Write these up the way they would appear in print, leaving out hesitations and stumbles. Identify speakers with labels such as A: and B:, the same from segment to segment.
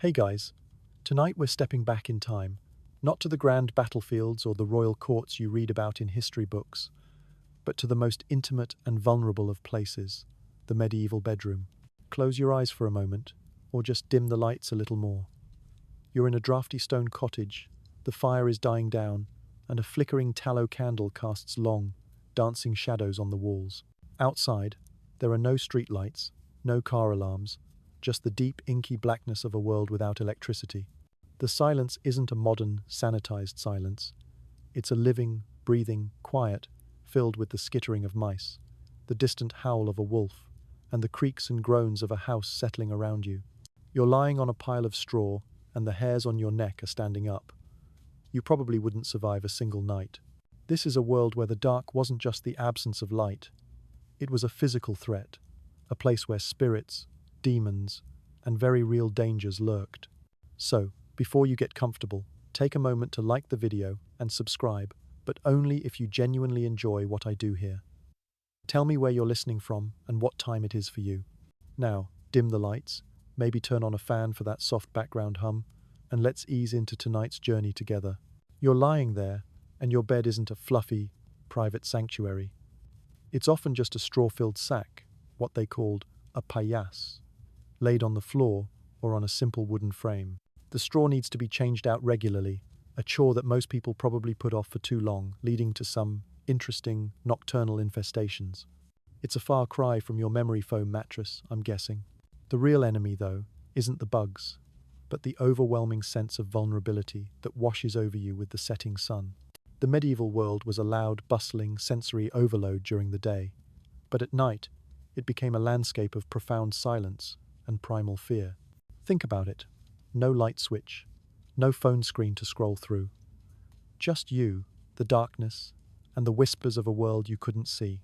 A: Hey guys, tonight we're stepping back in time, not to the grand battlefields or the royal courts you read about in history books, but to the most intimate and vulnerable of places, the medieval bedroom. Close your eyes for a moment, or just dim the lights a little more. You're in a drafty stone cottage, the fire is dying down, and a flickering tallow candle casts long, dancing shadows on the walls. Outside, there are no streetlights, no car alarms, just the deep, inky blackness of a world without electricity. The silence isn't a modern, sanitized silence. It's a living, breathing quiet, filled with the skittering of mice, the distant howl of a wolf, and the creaks and groans of a house settling around you. You're lying on a pile of straw, and the hairs on your neck are standing up. You probably wouldn't survive a single night. This is a world where the dark wasn't just the absence of light. It was a physical threat, a place where spirits, demons, and very real dangers lurked. So, before you get comfortable, take a moment to like the video and subscribe, but only if you genuinely enjoy what I do here. Tell me where you're listening from and what time it is for you. Now, dim the lights, maybe turn on a fan for that soft background hum, and let's ease into tonight's journey together. You're lying there, and your bed isn't a fluffy, private sanctuary. It's often just a straw-filled sack, what they called a paillasse, laid on the floor or on a simple wooden frame. The straw needs to be changed out regularly, a chore that most people probably put off for too long, leading to some interesting nocturnal infestations. It's a far cry from your memory foam mattress, I'm guessing. The real enemy, though, isn't the bugs, but the overwhelming sense of vulnerability that washes over you with the setting sun. The medieval world was a loud, bustling, sensory overload during the day, but at night, it became a landscape of profound silence and primal fear. Think about it. No light switch, no phone screen to scroll through. Just you, the darkness, and the whispers of a world you couldn't see.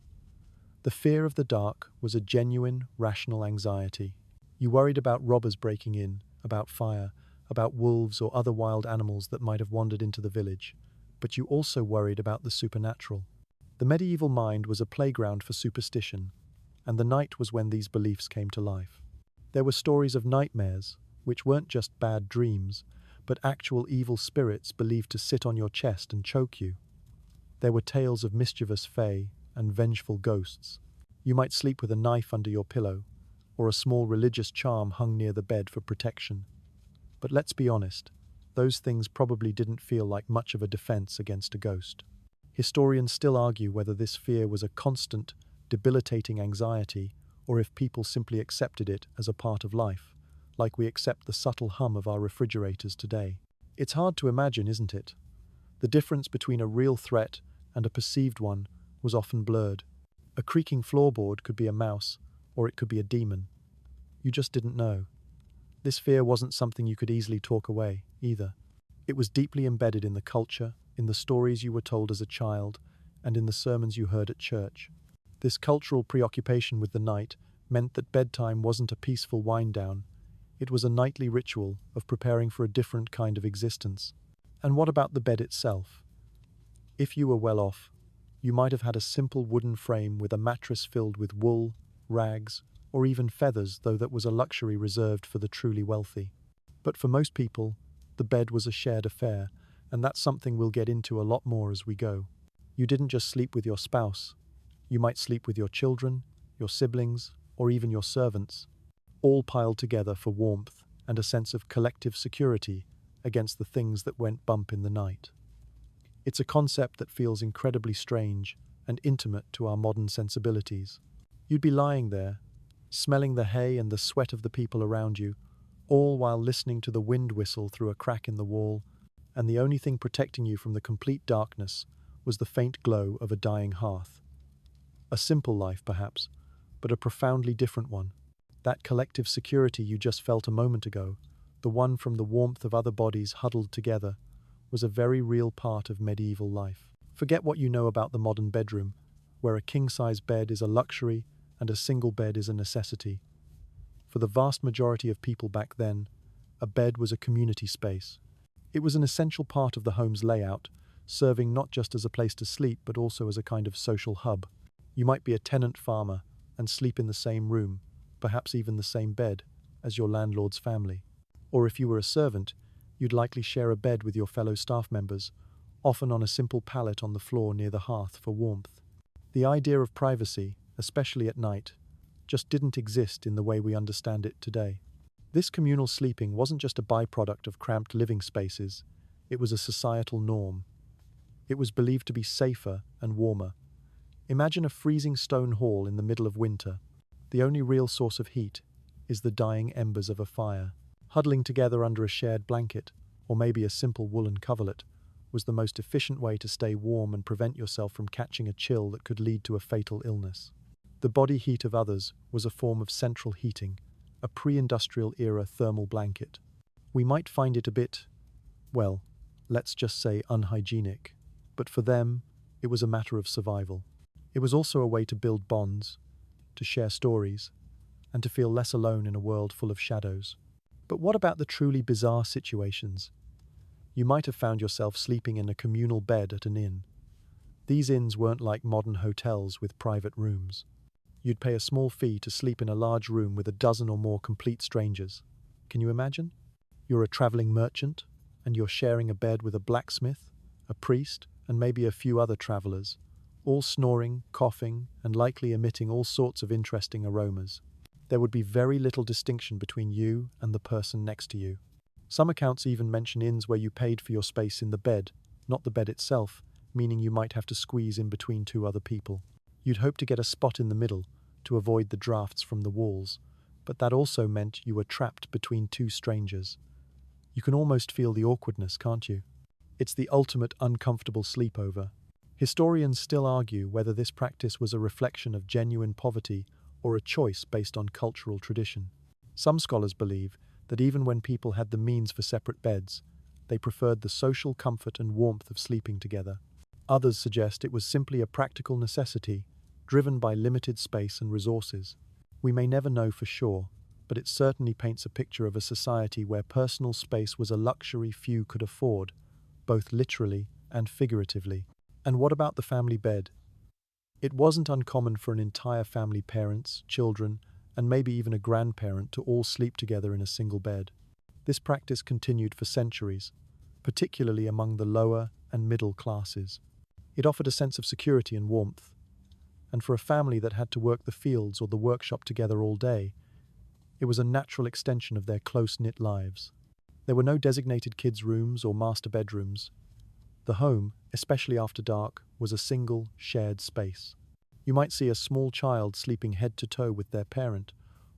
A: The fear of the dark was a genuine, rational anxiety. You worried about robbers breaking in, about fire, about wolves or other wild animals that might have wandered into the village, but you also worried about the supernatural. The medieval mind was a playground for superstition, and the night was when these beliefs came to life. There were stories of nightmares, which weren't just bad dreams, but actual evil spirits believed to sit on your chest and choke you. There were tales of mischievous fae and vengeful ghosts. You might sleep with a knife under your pillow, or a small religious charm hung near the bed for protection. But let's be honest, those things probably didn't feel like much of a defense against a ghost. Historians still argue whether this fear was a constant, debilitating anxiety, or if people simply accepted it as a part of life, like we accept the subtle hum of our refrigerators today. It's hard to imagine, isn't it? The difference between a real threat and a perceived one was often blurred. A creaking floorboard could be a mouse, or it could be a demon. You just didn't know. This fear wasn't something you could easily talk away, either. It was deeply embedded in the culture, in the stories you were told as a child, and in the sermons you heard at church. This cultural preoccupation with the night meant that bedtime wasn't a peaceful wind-down. It was a nightly ritual of preparing for a different kind of existence. And what about the bed itself? If you were well off, you might have had a simple wooden frame with a mattress filled with wool, rags, or even feathers, though that was a luxury reserved for the truly wealthy. But for most people, the bed was a shared affair, and that's something we'll get into a lot more as we go. You didn't just sleep with your spouse. You might sleep with your children, your siblings, or even your servants, all piled together for warmth and a sense of collective security against the things that went bump in the night. It's a concept that feels incredibly strange and intimate to our modern sensibilities. You'd be lying there, smelling the hay and the sweat of the people around you, all while listening to the wind whistle through a crack in the wall, and the only thing protecting you from the complete darkness was the faint glow of a dying hearth. A simple life, perhaps, but a profoundly different one. That collective security you just felt a moment ago, the one from the warmth of other bodies huddled together, was a very real part of medieval life. Forget what you know about the modern bedroom, where a king-size bed is a luxury and a single bed is a necessity. For the vast majority of people back then, a bed was a community space. It was an essential part of the home's layout, serving not just as a place to sleep but also as a kind of social hub. You might be a tenant farmer and sleep in the same room, perhaps even the same bed, as your landlord's family. Or if you were a servant, you'd likely share a bed with your fellow staff members, often on a simple pallet on the floor near the hearth for warmth. The idea of privacy, especially at night, just didn't exist in the way we understand it today. This communal sleeping wasn't just a byproduct of cramped living spaces, it was a societal norm. It was believed to be safer and warmer. Imagine a freezing stone hall in the middle of winter. The only real source of heat is the dying embers of a fire. Huddling together under a shared blanket, or maybe a simple woolen coverlet, was the most efficient way to stay warm and prevent yourself from catching a chill that could lead to a fatal illness. The body heat of others was a form of central heating, a pre-industrial era thermal blanket. We might find it a bit, well, let's just say unhygienic, but for them, it was a matter of survival. It was also a way to build bonds, to share stories, and to feel less alone in a world full of shadows. But what about the truly bizarre situations? You might have found yourself sleeping in a communal bed at an inn. These inns weren't like modern hotels with private rooms. You'd pay a small fee to sleep in a large room with a dozen or more complete strangers. Can you imagine? You're a traveling merchant, and you're sharing a bed with a blacksmith, a priest, and maybe a few other travelers, all snoring, coughing, and likely emitting all sorts of interesting aromas. There would be very little distinction between you and the person next to you. Some accounts even mention inns where you paid for your space in the bed, not the bed itself, meaning you might have to squeeze in between two other people. You'd hope to get a spot in the middle to avoid the drafts from the walls, but that also meant you were trapped between two strangers. You can almost feel the awkwardness, can't you? It's the ultimate uncomfortable sleepover. Historians still argue whether this practice was a reflection of genuine poverty or a choice based on cultural tradition. Some scholars believe that even when people had the means for separate beds, they preferred the social comfort and warmth of sleeping together. Others suggest it was simply a practical necessity, driven by limited space and resources. We may never know for sure, but it certainly paints a picture of a society where personal space was a luxury few could afford, both literally and figuratively. And what about the family bed? It wasn't uncommon for an entire family, parents, children, and maybe even a grandparent, to all sleep together in a single bed. This practice continued for centuries, particularly among the lower and middle classes. It offered a sense of security and warmth, and for a family that had to work the fields or the workshop together all day, it was a natural extension of their close-knit lives. There were no designated kids' rooms or master bedrooms. The home, especially after dark, was a single, shared space. You might see a small child sleeping head to toe with their parent,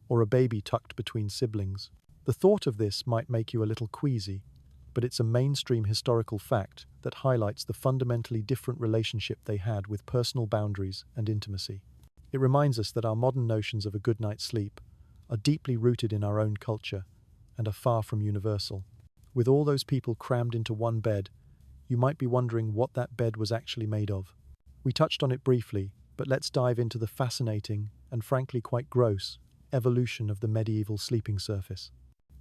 A: or a baby tucked between siblings. The thought of this might make you a little queasy, but it's a mainstream historical fact that highlights the fundamentally different relationship they had with personal boundaries and intimacy. It reminds us that our modern notions of a good night's sleep are deeply rooted in our own culture and are far from universal. With all those people crammed into one bed, you might be wondering what that bed was actually made of. We touched on it briefly, but let's dive into the fascinating and frankly quite gross evolution of the medieval sleeping surface.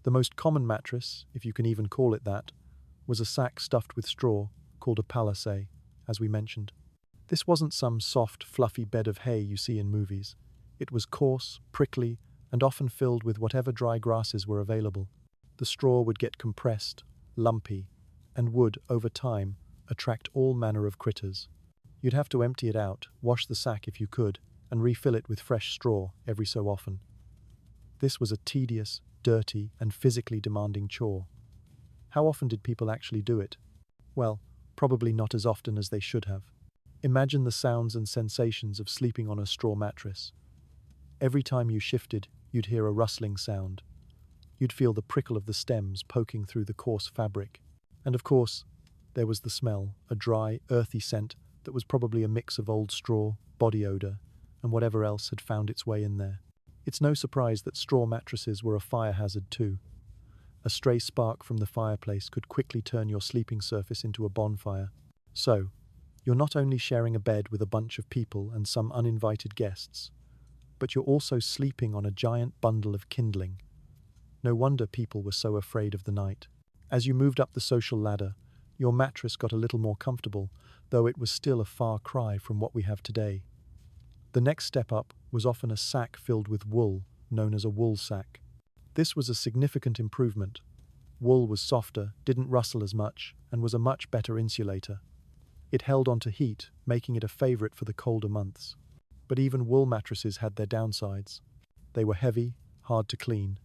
A: The most common mattress, if you can even call it that, was a sack stuffed with straw called a palisade, as we mentioned. This wasn't some soft, fluffy bed of hay you see in movies. It was coarse, prickly, and often filled with whatever dry grasses were available. The straw would get compressed, lumpy, and would, over time, attract all manner of critters. You'd have to empty it out, wash the sack if you could, and refill it with fresh straw every so often. This was a tedious, dirty, and physically demanding chore. How often did people actually do it? Well, probably not as often as they should have. Imagine the sounds and sensations of sleeping on a straw mattress. Every time you shifted, you'd hear a rustling sound. You'd feel the prickle of the stems poking through the coarse fabric. And of course, there was the smell, a dry, earthy scent that was probably a mix of old straw, body odor, and whatever else had found its way in there. It's no surprise that straw mattresses were a fire hazard too. A stray spark from the fireplace could quickly turn your sleeping surface into a bonfire. So, you're not only sharing a bed with a bunch of people and some uninvited guests, but you're also sleeping on a giant bundle of kindling. No wonder people were so afraid of the night. As you moved up the social ladder, your mattress got a little more comfortable, though it was still a far cry from what we have today. The next step up was often a sack filled with wool, known as a wool sack. This was a significant improvement, Wool was softer, didn't rustle as much, and was a much better insulator. It held onto heat, making it a favorite for the colder months. But even wool mattresses had their downsides. They were heavy, hard to clean,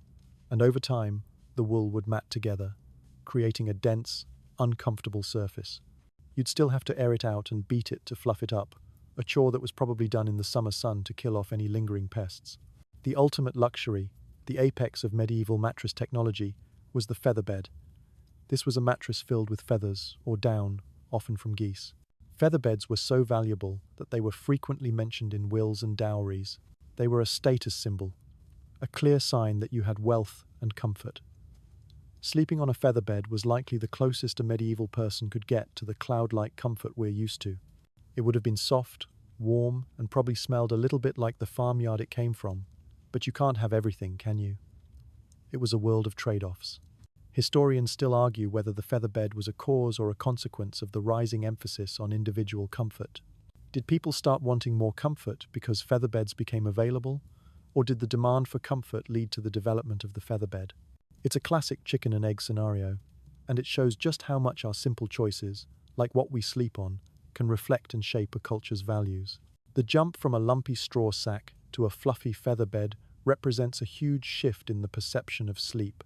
A: and over time, the wool would mat together, creating a dense, uncomfortable surface. You'd still have to air it out and beat it to fluff it up, a chore that was probably done in the summer sun to kill off any lingering pests. The ultimate luxury, the apex of medieval mattress technology, was the feather bed. This was a mattress filled with feathers, or down, often from geese. Feather beds were so valuable that they were frequently mentioned in wills and dowries. They were a status symbol, a clear sign that you had wealth and comfort. Sleeping on a feather bed was likely the closest a medieval person could get to the cloud-like comfort we're used to. It would have been soft, warm, and probably smelled a little bit like the farmyard it came from. But you can't have everything, can you? It was a world of trade-offs. Historians still argue whether the feather bed was a cause or a consequence of the rising emphasis on individual comfort. Did people start wanting more comfort because feather beds became available, or did the demand for comfort lead to the development of the feather bed? It's a classic chicken and egg scenario, and it shows just how much our simple choices, like what we sleep on, can reflect and shape a culture's values. The jump from a lumpy straw sack to a fluffy feather bed represents a huge shift in the perception of sleep,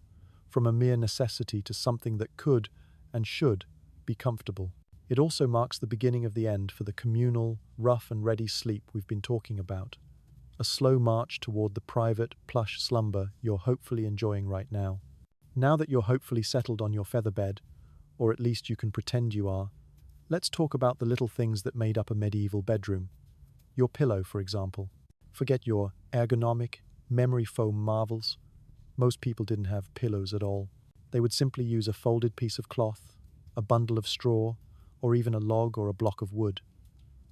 A: from a mere necessity to something that could, and should, be comfortable. It also marks the beginning of the end for the communal, rough and ready sleep we've been talking about. A slow march toward the private, plush slumber you're hopefully enjoying right now. Now that you're hopefully settled on your feather bed, or at least you can pretend you are, let's talk about the little things that made up a medieval bedroom. Your pillow, for example. Forget your ergonomic, memory foam marvels. Most people didn't have pillows at all. They would simply use a folded piece of cloth, a bundle of straw, or even a log or a block of wood.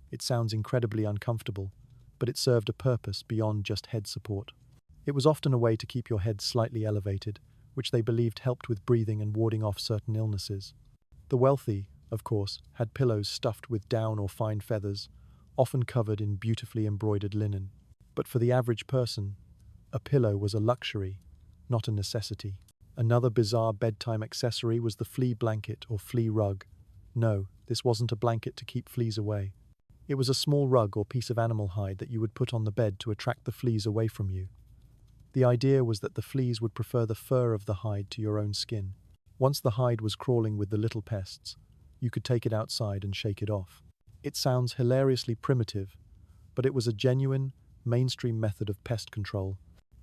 A: It sounds incredibly uncomfortable, but it served a purpose beyond just head support. It was often a way to keep your head slightly elevated, which they believed helped with breathing and warding off certain illnesses. The wealthy, of course, had pillows stuffed with down or fine feathers, often covered in beautifully embroidered linen. But for the average person, a pillow was a luxury, not a necessity. Another bizarre bedtime accessory was the flea blanket or flea rug. No, this wasn't a blanket to keep fleas away. It was a small rug or piece of animal hide that you would put on the bed to attract the fleas away from you. The idea was that the fleas would prefer the fur of the hide to your own skin. Once the hide was crawling with the little pests, you could take it outside and shake it off. It sounds hilariously primitive, but it was a genuine, mainstream method of pest control.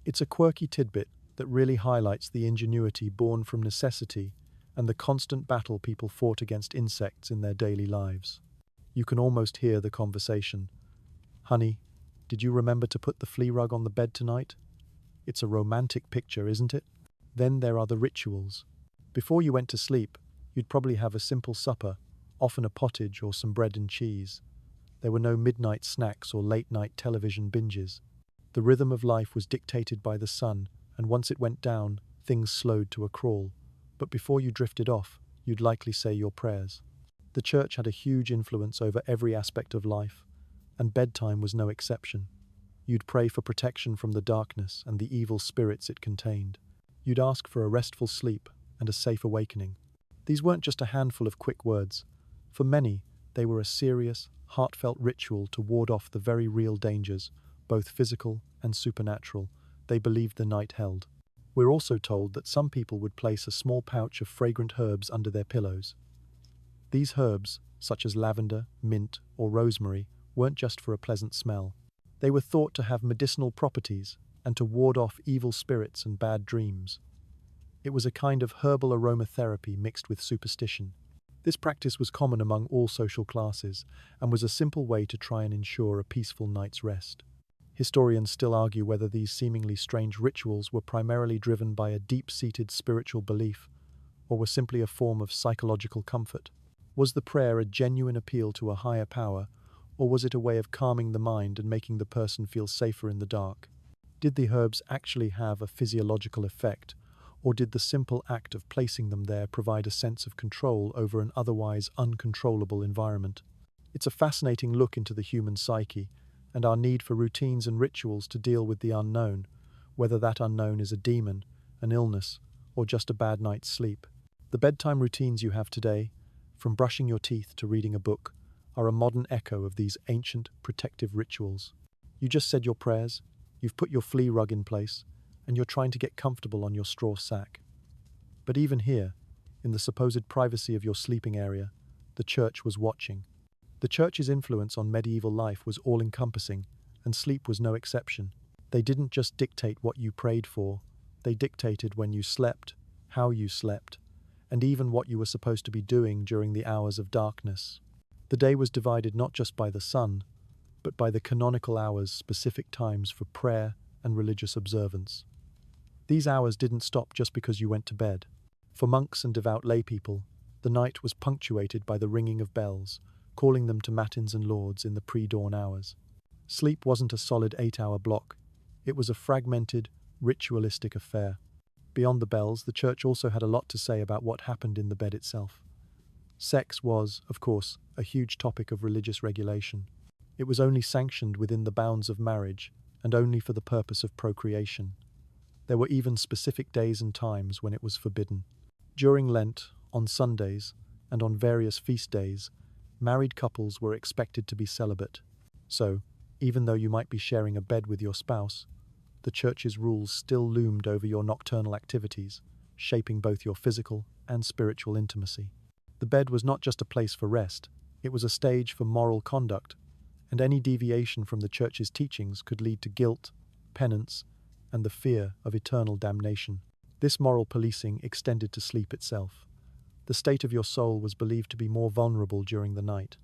A: It's a quirky tidbit that really highlights the ingenuity born from necessity and the constant battle people fought against insects in their daily lives. You can almost hear the conversation. "Honey, did you remember to put the flea rug on the bed tonight?" It's a romantic picture, isn't it? Then there are the rituals. Before you went to sleep, you'd probably have a simple supper, often a pottage or some bread and cheese. There were no midnight snacks or late-night television binges. The rhythm of life was dictated by the sun, and once it went down, things slowed to a crawl. But before you drifted off, you'd likely say your prayers. The church had a huge influence over every aspect of life, and bedtime was no exception. You'd pray for protection from the darkness and the evil spirits it contained. You'd ask for a restful sleep and a safe awakening. These weren't just a handful of quick words. For many, they were a serious, heartfelt ritual to ward off the very real dangers, both physical and supernatural, they believed the night held. We're also told that some people would place a small pouch of fragrant herbs under their pillows. These herbs, such as lavender, mint, or rosemary, weren't just for a pleasant smell. They were thought to have medicinal properties and to ward off evil spirits and bad dreams. It was a kind of herbal aromatherapy mixed with superstition. This practice was common among all social classes and was a simple way to try and ensure a peaceful night's rest. Historians still argue whether these seemingly strange rituals were primarily driven by a deep-seated spiritual belief or were simply a form of psychological comfort. Was the prayer a genuine appeal to a higher power, or was it a way of calming the mind and making the person feel safer in the dark? Did the herbs actually have a physiological effect, or did the simple act of placing them there provide a sense of control over an otherwise uncontrollable environment? It's a fascinating look into the human psyche and our need for routines and rituals to deal with the unknown, whether that unknown is a demon, an illness, or just a bad night's sleep. The bedtime routines you have today, from brushing your teeth to reading a book, are a modern echo of these ancient protective rituals. You just said your prayers, you've put your flea rug in place, and you're trying to get comfortable on your straw sack. But even here, in the supposed privacy of your sleeping area, the church was watching. The church's influence on medieval life was all-encompassing, and sleep was no exception. They didn't just dictate what you prayed for, they dictated when you slept, how you slept, and even what you were supposed to be doing during the hours of darkness. The day was divided not just by the sun, but by the canonical hours, specific times for prayer and religious observance. These hours didn't stop just because you went to bed. For monks and devout laypeople, the night was punctuated by the ringing of bells, calling them to matins and lauds in the pre-dawn hours. Sleep wasn't a solid 8-hour block. It was a fragmented, ritualistic affair. Beyond the bells, the church also had a lot to say about what happened in the bed itself. Sex was, of course, a huge topic of religious regulation. It was only sanctioned within the bounds of marriage, and only for the purpose of procreation. There were even specific days and times when it was forbidden. During Lent, on Sundays, and on various feast days, married couples were expected to be celibate. So, even though you might be sharing a bed with your spouse, the church's rules still loomed over your nocturnal activities, shaping both your physical and spiritual intimacy. The bed was not just a place for rest, it was a stage for moral conduct, and any deviation from the church's teachings could lead to guilt, penance, and the fear of eternal damnation. This moral policing extended to sleep itself. The state of your soul was believed to be more vulnerable during the night.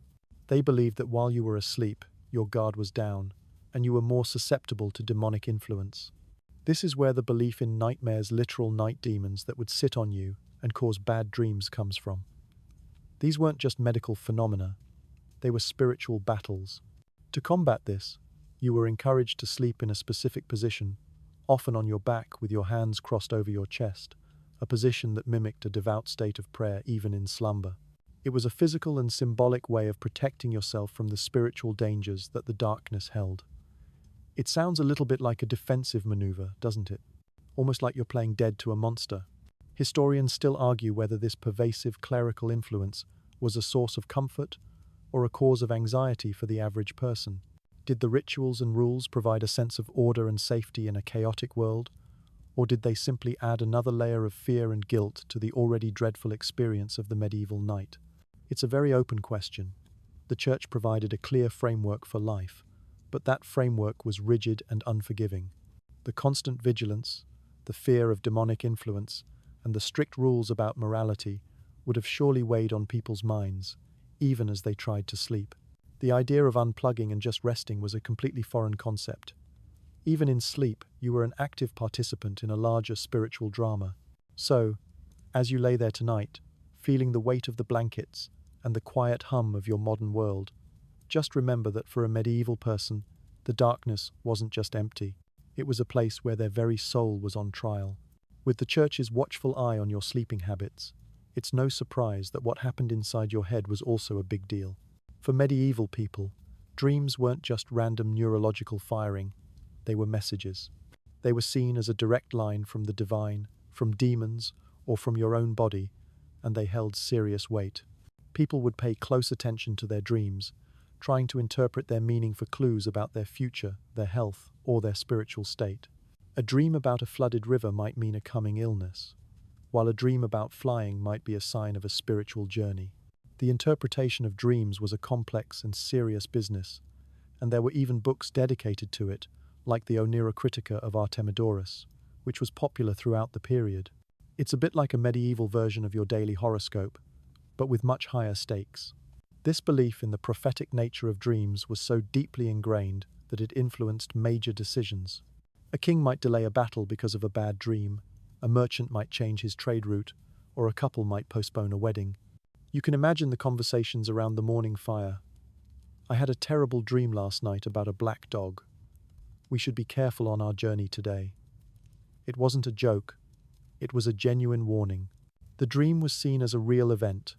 A: They believed that while you were asleep, your guard was down, and you were more susceptible to demonic influence. This is where the belief in nightmares, literal night demons that would sit on you and cause bad dreams, comes from. These weren't just medical phenomena, they were spiritual battles. To combat this, you were encouraged to sleep in a specific position, often on your back with your hands crossed over your chest, a position that mimicked a devout state of prayer even in slumber. It was a physical and symbolic way of protecting yourself from the spiritual dangers that the darkness held. It sounds a little bit like a defensive maneuver, doesn't it? Almost like you're playing dead to a monster. Historians still argue whether this pervasive clerical influence was a source of comfort or a cause of anxiety for the average person. Did the rituals and rules provide a sense of order and safety in a chaotic world, or did they simply add another layer of fear and guilt to the already dreadful experience of the medieval night? It's a very open question. The church provided a clear framework for life, but that framework was rigid and unforgiving. The constant vigilance, the fear of demonic influence, and the strict rules about morality would have surely weighed on people's minds, even as they tried to sleep. The idea of unplugging and just resting was a completely foreign concept. Even in sleep, you were an active participant in a larger spiritual drama. So, as you lay there tonight, feeling the weight of the blankets and the quiet hum of your modern world, just remember that for a medieval person, the darkness wasn't just empty. It was a place where their very soul was on trial. With the church's watchful eye on your sleeping habits, it's no surprise that what happened inside your head was also a big deal. For medieval people, dreams weren't just random neurological firing, they were messages. They were seen as a direct line from the divine, from demons, or from your own body, and they held serious weight. People would pay close attention to their dreams, trying to interpret their meaning for clues about their future, their health, or their spiritual state. A dream about a flooded river might mean a coming illness, while a dream about flying might be a sign of a spiritual journey. The interpretation of dreams was a complex and serious business, and there were even books dedicated to it, like the Oneirocritica of Artemidorus, which was popular throughout the period. It's a bit like a medieval version of your daily horoscope, but with much higher stakes. This belief in the prophetic nature of dreams was so deeply ingrained that it influenced major decisions. A king might delay a battle because of a bad dream, a merchant might change his trade route, or a couple might postpone a wedding. You can imagine the conversations around the morning fire. I had a terrible dream last night about a black dog. We should be careful on our journey today. It wasn't a joke. It was a genuine warning. The dream was seen as a real event,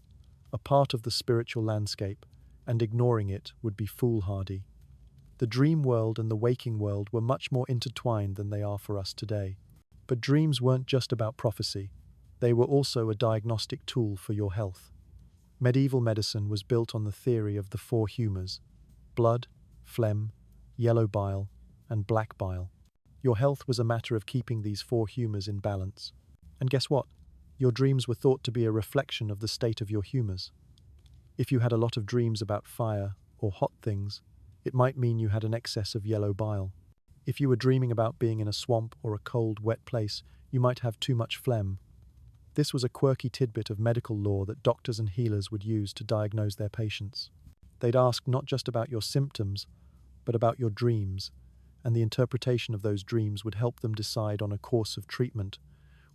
A: a part of the spiritual landscape, and ignoring it would be foolhardy. The dream world and the waking world were much more intertwined than they are for us today. But dreams weren't just about prophecy. They were also a diagnostic tool for your health. Medieval medicine was built on the theory of the four humours: blood, phlegm, yellow bile, and black bile. Your health was a matter of keeping these four humours in balance. And guess what? Your dreams were thought to be a reflection of the state of your humours. If you had a lot of dreams about fire or hot things, it might mean you had an excess of yellow bile. If you were dreaming about being in a swamp or a cold, wet place, you might have too much phlegm. This was a quirky tidbit of medical lore that doctors and healers would use to diagnose their patients. They'd ask not just about your symptoms, but about your dreams, and the interpretation of those dreams would help them decide on a course of treatment,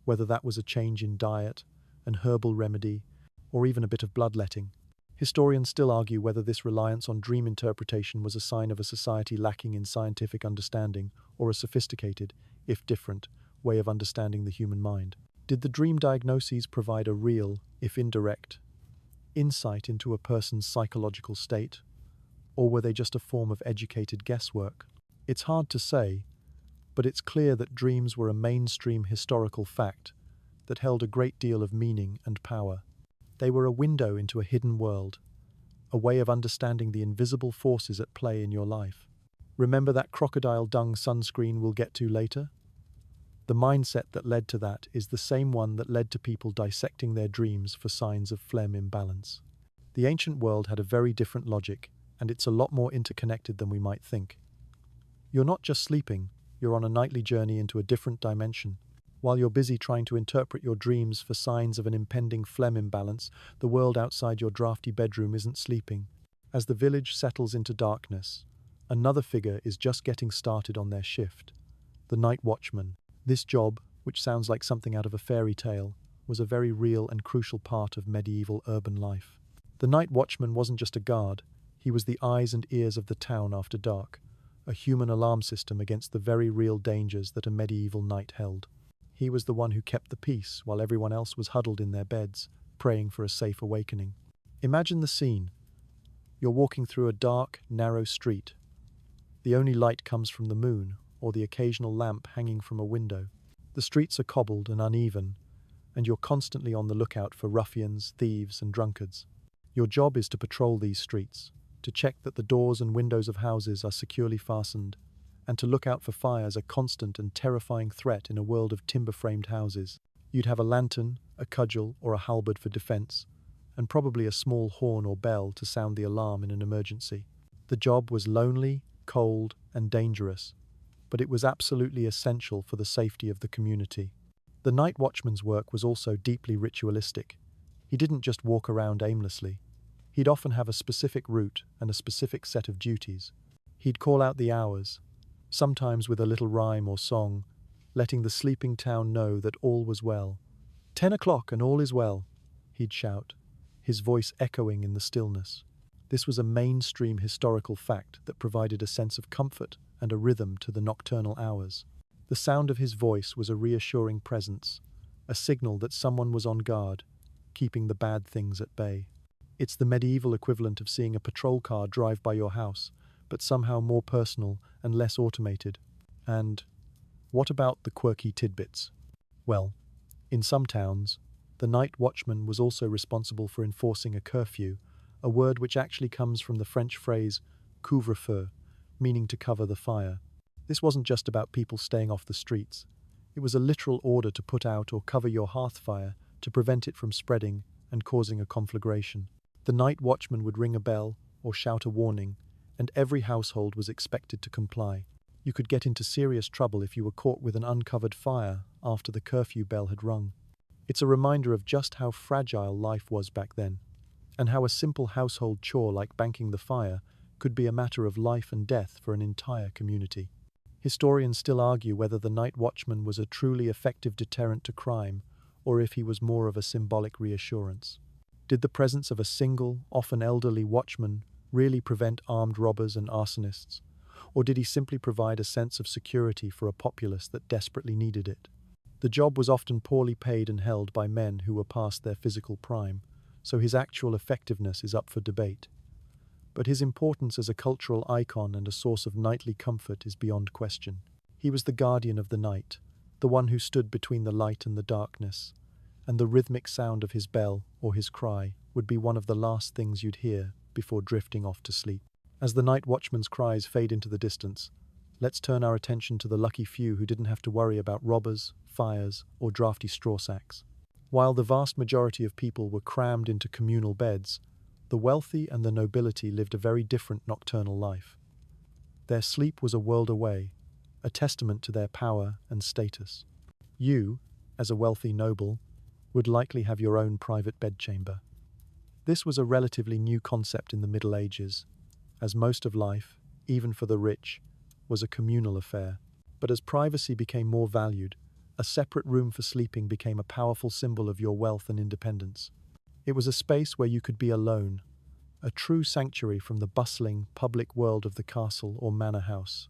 A: whether that was a change in diet, an herbal remedy, or even a bit of bloodletting. Historians still argue whether this reliance on dream interpretation was a sign of a society lacking in scientific understanding or a sophisticated, if different, way of understanding the human mind. Did the dream diagnoses provide a real, if indirect, insight into a person's psychological state, or were they just a form of educated guesswork? It's hard to say, but it's clear that dreams were a mainstream historical fact that held a great deal of meaning and power. They were a window into a hidden world, a way of understanding the invisible forces at play in your life. Remember that crocodile dung sunscreen we'll get to later? The mindset that led to that is the same one that led to people dissecting their dreams for signs of phlegm imbalance. The ancient world had a very different logic, and it's a lot more interconnected than we might think. You're not just sleeping, you're on a nightly journey into a different dimension. While you're busy trying to interpret your dreams for signs of an impending phlegm imbalance, the world outside your drafty bedroom isn't sleeping. As the village settles into darkness, another figure is just getting started on their shift: the night watchman. This job, which sounds like something out of a fairy tale, was a very real and crucial part of medieval urban life. The night watchman wasn't just a guard, he was the eyes and ears of the town after dark, a human alarm system against the very real dangers that a medieval night held. He was the one who kept the peace while everyone else was huddled in their beds, praying for a safe awakening. Imagine the scene. You're walking through a dark, narrow street. The only light comes from the moon, or the occasional lamp hanging from a window. The streets are cobbled and uneven, and you're constantly on the lookout for ruffians, thieves, and drunkards. Your job is to patrol these streets, to check that the doors and windows of houses are securely fastened, and to look out for fires, a constant and terrifying threat in a world of timber-framed houses. You'd have a lantern, a cudgel, or a halberd for defense, and probably a small horn or bell to sound the alarm in an emergency. The job was lonely, cold, and dangerous, but it was absolutely essential for the safety of the community. The night watchman's work was also deeply ritualistic. He didn't just walk around aimlessly. He'd often have a specific route and a specific set of duties. He'd call out the hours, sometimes with a little rhyme or song, letting the sleeping town know that all was well. 10 o'clock and all is well, he'd shout, his voice echoing in the stillness. This was a mainstream historical fact that provided a sense of comfort and a rhythm to the nocturnal hours. The sound of his voice was a reassuring presence, a signal that someone was on guard, keeping the bad things at bay. It's the medieval equivalent of seeing a patrol car drive by your house, but somehow more personal and less automated. And what about the quirky tidbits? Well, in some towns, the night watchman was also responsible for enforcing a curfew, a word which actually comes from the French phrase couvre-feu, meaning to cover the fire. This wasn't just about people staying off the streets. It was a literal order to put out or cover your hearth fire to prevent it from spreading and causing a conflagration. The night watchman would ring a bell or shout a warning, and every household was expected to comply. You could get into serious trouble if you were caught with an uncovered fire after the curfew bell had rung. It's a reminder of just how fragile life was back then, and how a simple household chore like banking the fire could be a matter of life and death for an entire community. Historians still argue whether the night watchman was a truly effective deterrent to crime, or if he was more of a symbolic reassurance. Did the presence of a single, often elderly watchman really prevent armed robbers and arsonists, or did he simply provide a sense of security for a populace that desperately needed it? The job was often poorly paid and held by men who were past their physical prime, so his actual effectiveness is up for debate. But his importance as a cultural icon and a source of nightly comfort is beyond question. He was the guardian of the night, the one who stood between the light and the darkness, and the rhythmic sound of his bell or his cry would be one of the last things you'd hear before drifting off to sleep. As the night watchman's cries fade into the distance, let's turn our attention to the lucky few who didn't have to worry about robbers, fires, or drafty straw sacks. While the vast majority of people were crammed into communal beds, the wealthy and the nobility lived a very different nocturnal life. Their sleep was a world away, a testament to their power and status. You, as a wealthy noble, would likely have your own private bedchamber. This was a relatively new concept in the Middle Ages, as most of life, even for the rich, was a communal affair. But as privacy became more valued, a separate room for sleeping became a powerful symbol of your wealth and independence. It was a space where you could be alone, a true sanctuary from the bustling, public world of the castle or manor house.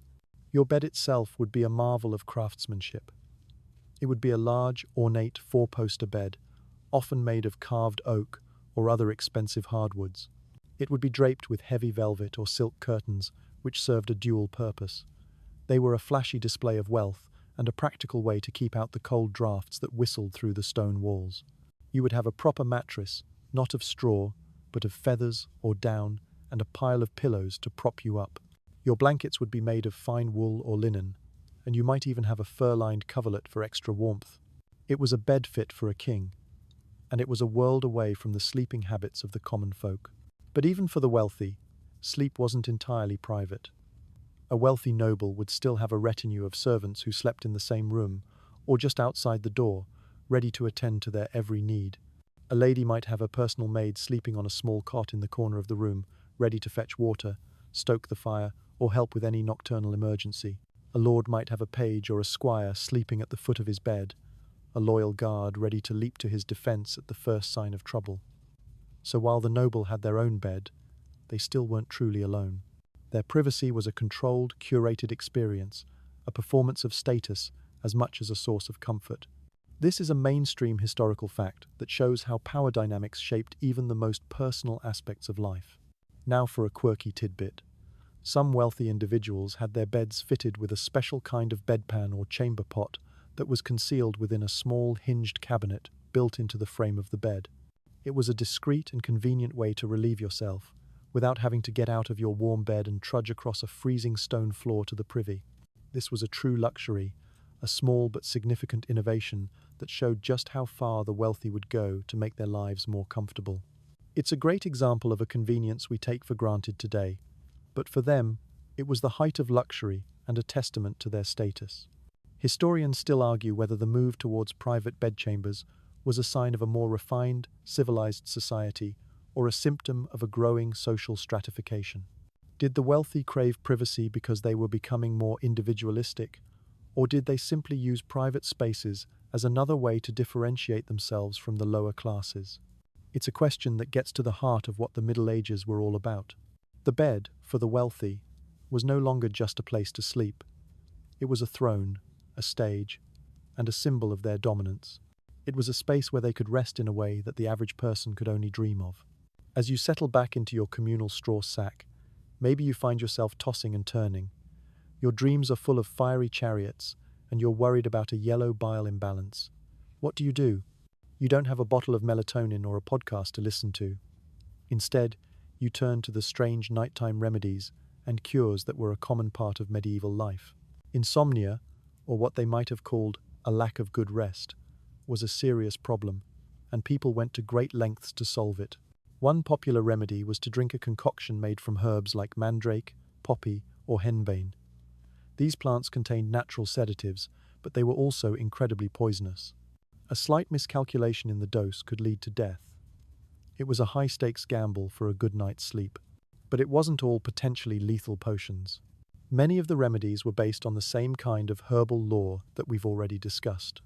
A: Your bed itself would be a marvel of craftsmanship. It would be a large, ornate four-poster bed, often made of carved oak or other expensive hardwoods. It would be draped with heavy velvet or silk curtains, which served a dual purpose. They were a flashy display of wealth and a practical way to keep out the cold drafts that whistled through the stone walls. You would have a proper mattress, not of straw, but of feathers or down, and a pile of pillows to prop you up. Your blankets would be made of fine wool or linen, and you might even have a fur-lined coverlet for extra warmth. It was a bed fit for a king, and it was a world away from the sleeping habits of the common folk. But even for the wealthy, sleep wasn't entirely private. A wealthy noble would still have a retinue of servants who slept in the same room, or just outside the door, ready to attend to their every need. A lady might have a personal maid sleeping on a small cot in the corner of the room, ready to fetch water, stoke the fire, or help with any nocturnal emergency. A lord might have a page or a squire sleeping at the foot of his bed, a loyal guard ready to leap to his defense at the first sign of trouble. So while the noble had their own bed, they still weren't truly alone. Their privacy was a controlled, curated experience, a performance of status as much as a source of comfort. This is a mainstream historical fact that shows how power dynamics shaped even the most personal aspects of life. Now for a quirky tidbit. Some wealthy individuals had their beds fitted with a special kind of bedpan or chamber pot that was concealed within a small hinged cabinet built into the frame of the bed. It was a discreet and convenient way to relieve yourself, without having to get out of your warm bed and trudge across a freezing stone floor to the privy. This was a true luxury, a small but significant innovation that showed just how far the wealthy would go to make their lives more comfortable. It's a great example of a convenience we take for granted today, but for them, it was the height of luxury and a testament to their status. Historians still argue whether the move towards private bedchambers was a sign of a more refined, civilized society or a symptom of a growing social stratification. Did the wealthy crave privacy because they were becoming more individualistic, or did they simply use private spaces as another way to differentiate themselves from the lower classes? It's a question that gets to the heart of what the Middle Ages were all about. The bed, for the wealthy, was no longer just a place to sleep. It was a throne, a stage, and a symbol of their dominance. It was a space where they could rest in a way that the average person could only dream of. As you settle back into your communal straw sack, maybe you find yourself tossing and turning. Your dreams are full of fiery chariots, and you're worried about a yellow bile imbalance. What do? You don't have a bottle of melatonin or a podcast to listen to. Instead, you turn to the strange nighttime remedies and cures that were a common part of medieval life. Insomnia, or what they might have called a lack of good rest, was a serious problem, and people went to great lengths to solve it. One popular remedy was to drink a concoction made from herbs like mandrake, poppy, or henbane. These plants contained natural sedatives, but they were also incredibly poisonous. A slight miscalculation in the dose could lead to death. It was a high-stakes gamble for a good night's sleep. But it wasn't all potentially lethal potions. Many of the remedies were based on the same kind of herbal lore that we've already discussed.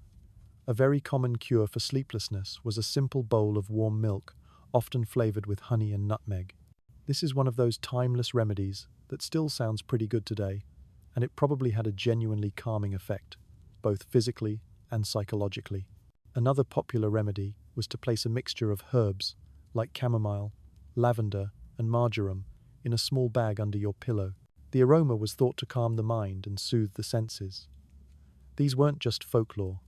A: A very common cure for sleeplessness was a simple bowl of warm milk, often flavored with honey and nutmeg. This is one of those timeless remedies that still sounds pretty good today, and it probably had a genuinely calming effect, both physically and psychologically. Another popular remedy was to place a mixture of herbs, like chamomile, lavender, and marjoram, in a small bag under your pillow. The aroma was thought to calm the mind and soothe the senses. These weren't just folklore,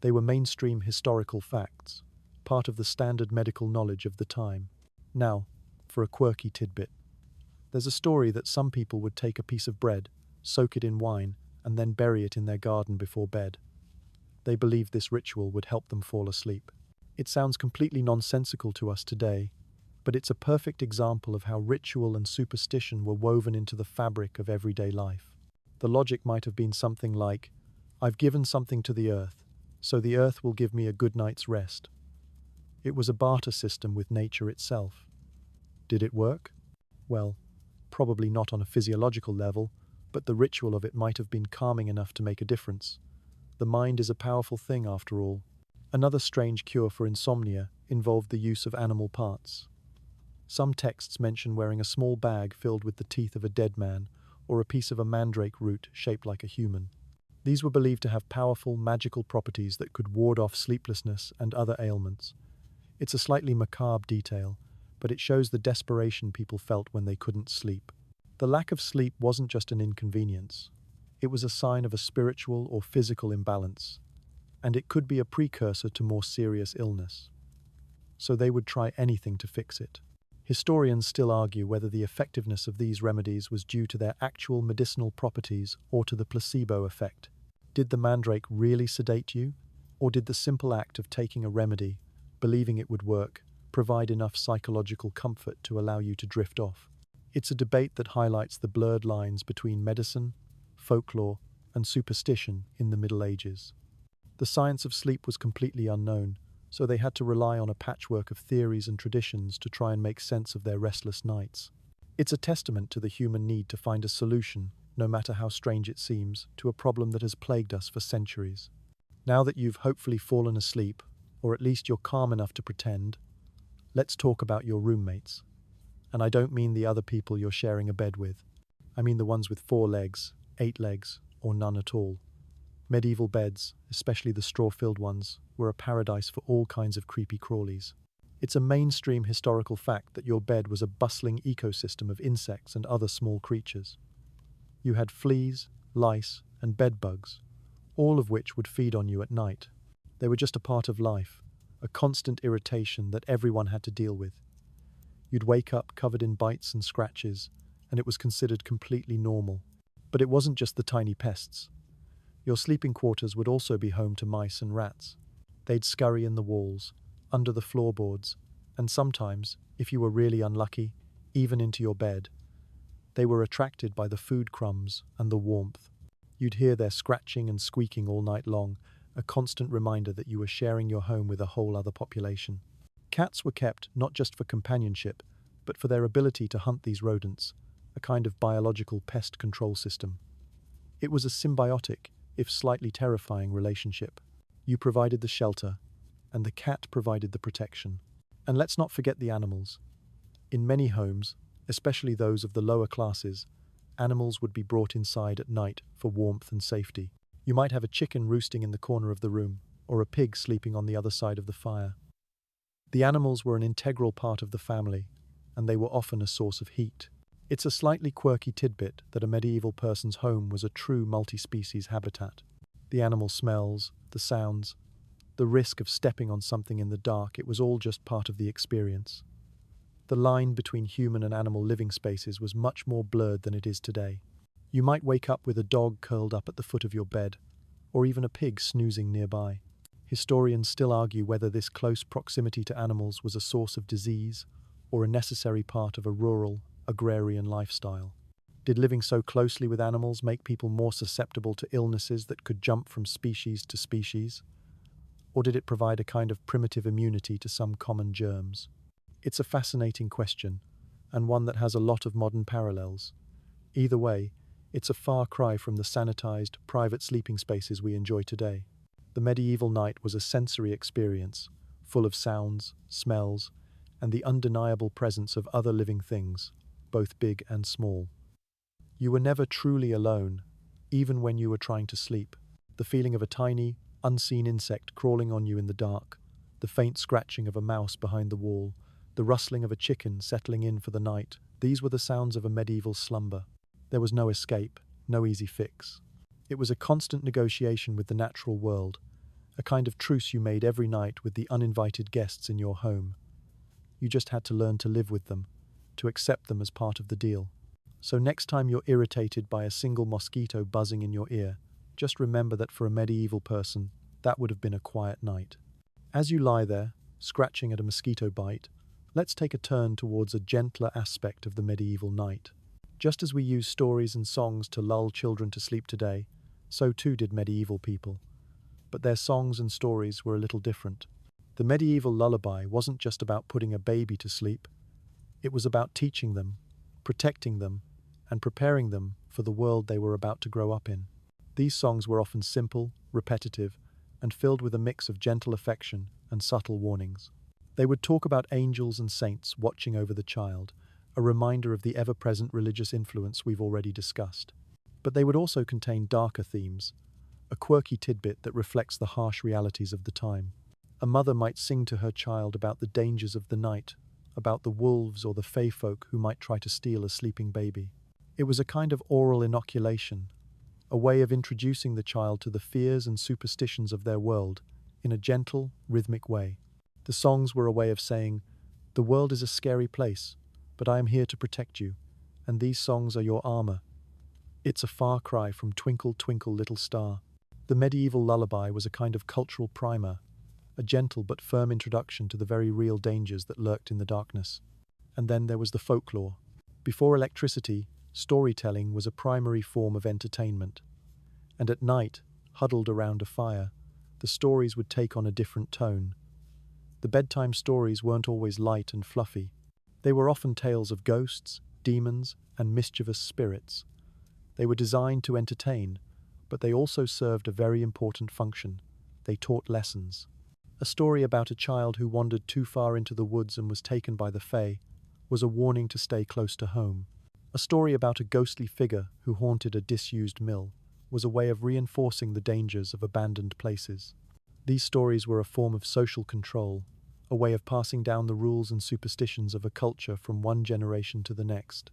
A: they were mainstream historical facts. part of the standard medical knowledge of the time. Now, for a quirky tidbit. There's a story that some people would take a piece of bread, soak it in wine, and then bury it in their garden before bed. They believed this ritual would help them fall asleep. It sounds completely nonsensical to us today, but it's a perfect example of how ritual and superstition were woven into the fabric of everyday life. The logic might have been something like, I've given something to the earth, so the earth will give me a good night's rest. It was a barter system with nature itself. Did it work? Well, probably not on a physiological level, but the ritual of it might have been calming enough to make a difference. The mind is a powerful thing after all. Another strange cure for insomnia involved the use of animal parts. Some texts mention wearing a small bag filled with the teeth of a dead man or a piece of a mandrake root shaped like a human. These were believed to have powerful, magical properties that could ward off sleeplessness and other ailments. It's a slightly macabre detail, but it shows the desperation people felt when they couldn't sleep. The lack of sleep wasn't just an inconvenience. It was a sign of a spiritual or physical imbalance, and it could be a precursor to more serious illness. So they would try anything to fix it. Historians still argue whether the effectiveness of these remedies was due to their actual medicinal properties or to the placebo effect. Did the mandrake really sedate you, or did the simple act of taking a remedy, believing it would work, provide enough psychological comfort to allow you to drift off? It's a debate that highlights the blurred lines between medicine, folklore, and superstition in the Middle Ages. The science of sleep was completely unknown, so they had to rely on a patchwork of theories and traditions to try and make sense of their restless nights. It's a testament to the human need to find a solution, no matter how strange it seems, to a problem that has plagued us for centuries. Now that you've hopefully fallen asleep, or at least you're calm enough to pretend, let's talk about your roommates. And I don't mean the other people you're sharing a bed with. I mean the ones with 4 legs, 8 legs, or none at all. Medieval beds, especially the straw-filled ones, were a paradise for all kinds of creepy crawlies. It's a mainstream historical fact that your bed was a bustling ecosystem of insects and other small creatures. You had fleas, lice, and bed bugs, all of which would feed on you at night. They were just a part of life, a constant irritation that everyone had to deal with. You'd wake up covered in bites and scratches, and it was considered completely normal. But it wasn't just the tiny pests. Your sleeping quarters would also be home to mice and rats. They'd scurry in the walls, under the floorboards, and sometimes, if you were really unlucky, even into your bed. They were attracted by the food crumbs and the warmth. You'd hear their scratching and squeaking all night long, a constant reminder that you were sharing your home with a whole other population. Cats were kept not just for companionship, but for their ability to hunt these rodents, a kind of biological pest control system. It was a symbiotic, if slightly terrifying, relationship. You provided the shelter, and the cat provided the protection. And let's not forget the animals. In many homes, especially those of the lower classes, animals would be brought inside at night for warmth and safety. You might have a chicken roosting in the corner of the room, or a pig sleeping on the other side of the fire. The animals were an integral part of the family, and they were often a source of heat. It's a slightly quirky tidbit that a medieval person's home was a true multi-species habitat. The animal smells, the sounds, the risk of stepping on something in the dark, it was all just part of the experience. The line between human and animal living spaces was much more blurred than it is today. You might wake up with a dog curled up at the foot of your bed, or even a pig snoozing nearby. Historians still argue whether this close proximity to animals was a source of disease or a necessary part of a rural, agrarian lifestyle. Did living so closely with animals make people more susceptible to illnesses that could jump from species to species? Or did it provide a kind of primitive immunity to some common germs? It's a fascinating question, and one that has a lot of modern parallels. Either way, it's a far cry from the sanitized, private sleeping spaces we enjoy today. The medieval night was a sensory experience, full of sounds, smells, and the undeniable presence of other living things, both big and small. You were never truly alone, even when you were trying to sleep. The feeling of a tiny, unseen insect crawling on you in the dark, the faint scratching of a mouse behind the wall, the rustling of a chicken settling in for the night, these were the sounds of a medieval slumber. There was no escape, no easy fix. It was a constant negotiation with the natural world, a kind of truce you made every night with the uninvited guests in your home. You just had to learn to live with them, to accept them as part of the deal. So next time you're irritated by a single mosquito buzzing in your ear, just remember that for a medieval person, that would have been a quiet night. As you lie there, scratching at a mosquito bite, let's take a turn towards a gentler aspect of the medieval night. Just as we use stories and songs to lull children to sleep today, so too did medieval people. But their songs and stories were a little different. The medieval lullaby wasn't just about putting a baby to sleep. It was about teaching them, protecting them, and preparing them for the world they were about to grow up in. These songs were often simple, repetitive, and filled with a mix of gentle affection and subtle warnings. They would talk about angels and saints watching over the child, a reminder of the ever-present religious influence we've already discussed. But they would also contain darker themes, a quirky tidbit that reflects the harsh realities of the time. A mother might sing to her child about the dangers of the night, about the wolves or the fey folk who might try to steal a sleeping baby. It was a kind of oral inoculation, a way of introducing the child to the fears and superstitions of their world in a gentle, rhythmic way. The songs were a way of saying, "The world is a scary place, but I am here to protect you, and these songs are your armor." It's a far cry from Twinkle, Twinkle, Little Star. The medieval lullaby was a kind of cultural primer, a gentle but firm introduction to the very real dangers that lurked in the darkness. And then there was the folklore. Before electricity, storytelling was a primary form of entertainment. And at night, huddled around a fire, the stories would take on a different tone. The bedtime stories weren't always light and fluffy. They were often tales of ghosts, demons, and mischievous spirits. They were designed to entertain, but they also served a very important function. They taught lessons. A story about a child who wandered too far into the woods and was taken by the Fae was a warning to stay close to home. A story about a ghostly figure who haunted a disused mill was a way of reinforcing the dangers of abandoned places. These stories were a form of social control, a way of passing down the rules and superstitions of a culture from one generation to the next.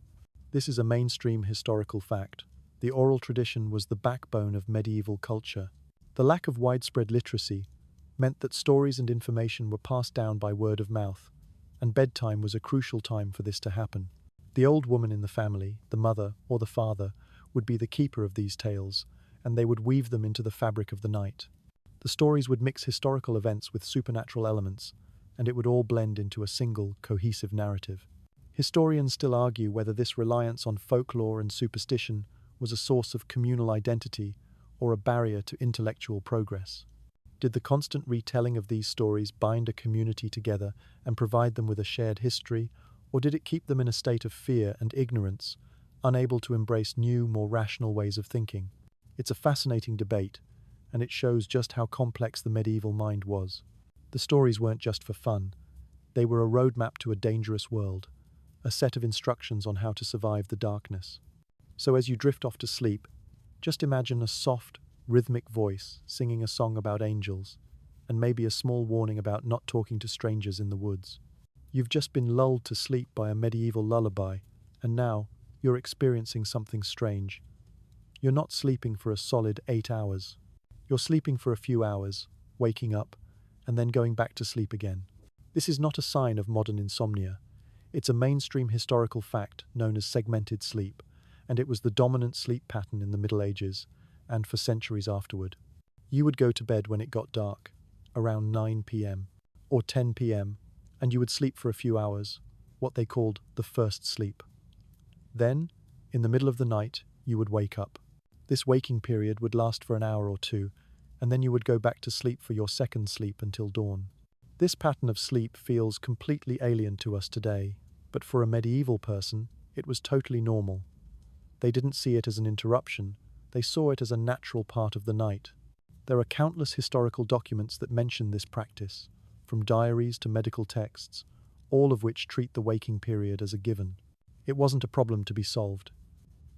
A: This is a mainstream historical fact. The oral tradition was the backbone of medieval culture. The lack of widespread literacy meant that stories and information were passed down by word of mouth, and bedtime was a crucial time for this to happen. The old woman in the family, the mother or the father, would be the keeper of these tales, and they would weave them into the fabric of the night. The stories would mix historical events with supernatural elements, and it would all blend into a single, cohesive narrative. Historians still argue whether this reliance on folklore and superstition was a source of communal identity or a barrier to intellectual progress. Did the constant retelling of these stories bind a community together and provide them with a shared history, or did it keep them in a state of fear and ignorance, unable to embrace new, more rational ways of thinking? It's a fascinating debate, and it shows just how complex the medieval mind was. The stories weren't just for fun. They were a roadmap to a dangerous world, a set of instructions on how to survive the darkness. So as you drift off to sleep, just imagine a soft, rhythmic voice singing a song about angels, and maybe a small warning about not talking to strangers in the woods. You've just been lulled to sleep by a medieval lullaby, and now you're experiencing something strange. You're not sleeping for a solid 8 hours. You're sleeping for a few hours, waking up, and then going back to sleep again. This is not a sign of modern insomnia. It's a mainstream historical fact known as segmented sleep, and it was the dominant sleep pattern in the Middle Ages, and for centuries afterward. You would go to bed when it got dark, around 9 p.m. or 10 p.m., and you would sleep for a few hours, what they called the first sleep. Then, in the middle of the night, you would wake up. This waking period would last for an hour or two, and then you would go back to sleep for your second sleep until dawn. This pattern of sleep feels completely alien to us today, but for a medieval person, it was totally normal. They didn't see it as an interruption, they saw it as a natural part of the night. There are countless historical documents that mention this practice, from diaries to medical texts, all of which treat the waking period as a given. It wasn't a problem to be solved.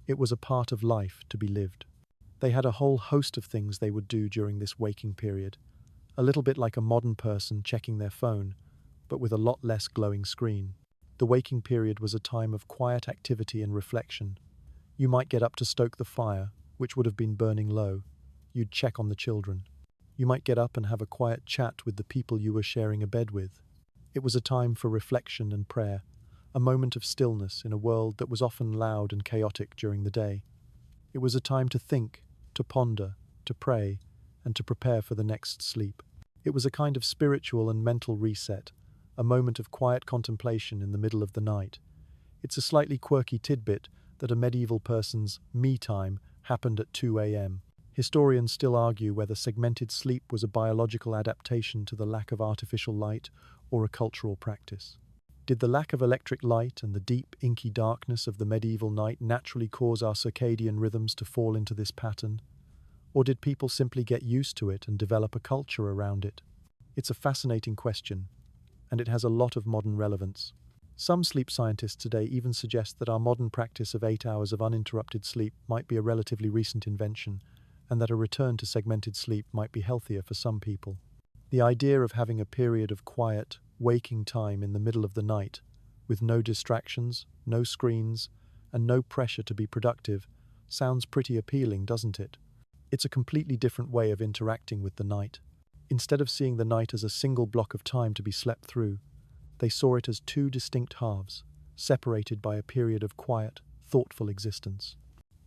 A: It was a part of life to be lived. They had a whole host of things they would do during this waking period, a little bit like a modern person checking their phone, but with a lot less glowing screen. The waking period was a time of quiet activity and reflection. You might get up to stoke the fire, which would have been burning low. You'd check on the children. You might get up and have a quiet chat with the people you were sharing a bed with. It was a time for reflection and prayer, a moment of stillness in a world that was often loud and chaotic during the day. It was a time to think, to ponder, to pray, and to prepare for the next sleep. It was a kind of spiritual and mental reset, a moment of quiet contemplation in the middle of the night. It's a slightly quirky tidbit that a medieval person's me time happened at 2 a.m. Historians still argue whether segmented sleep was a biological adaptation to the lack of artificial light or a cultural practice. Did the lack of electric light and the deep, inky darkness of the medieval night naturally cause our circadian rhythms to fall into this pattern? Or did people simply get used to it and develop a culture around it? It's a fascinating question, and it has a lot of modern relevance. Some sleep scientists today even suggest that our modern practice of 8 hours of uninterrupted sleep might be a relatively recent invention, and that a return to segmented sleep might be healthier for some people. The idea of having a period of quiet, waking time in the middle of the night, with no distractions, no screens, and no pressure to be productive, sounds pretty appealing, doesn't it? It's a completely different way of interacting with the night. Instead of seeing the night as a single block of time to be slept through, they saw it as two distinct halves, separated by a period of quiet, thoughtful existence.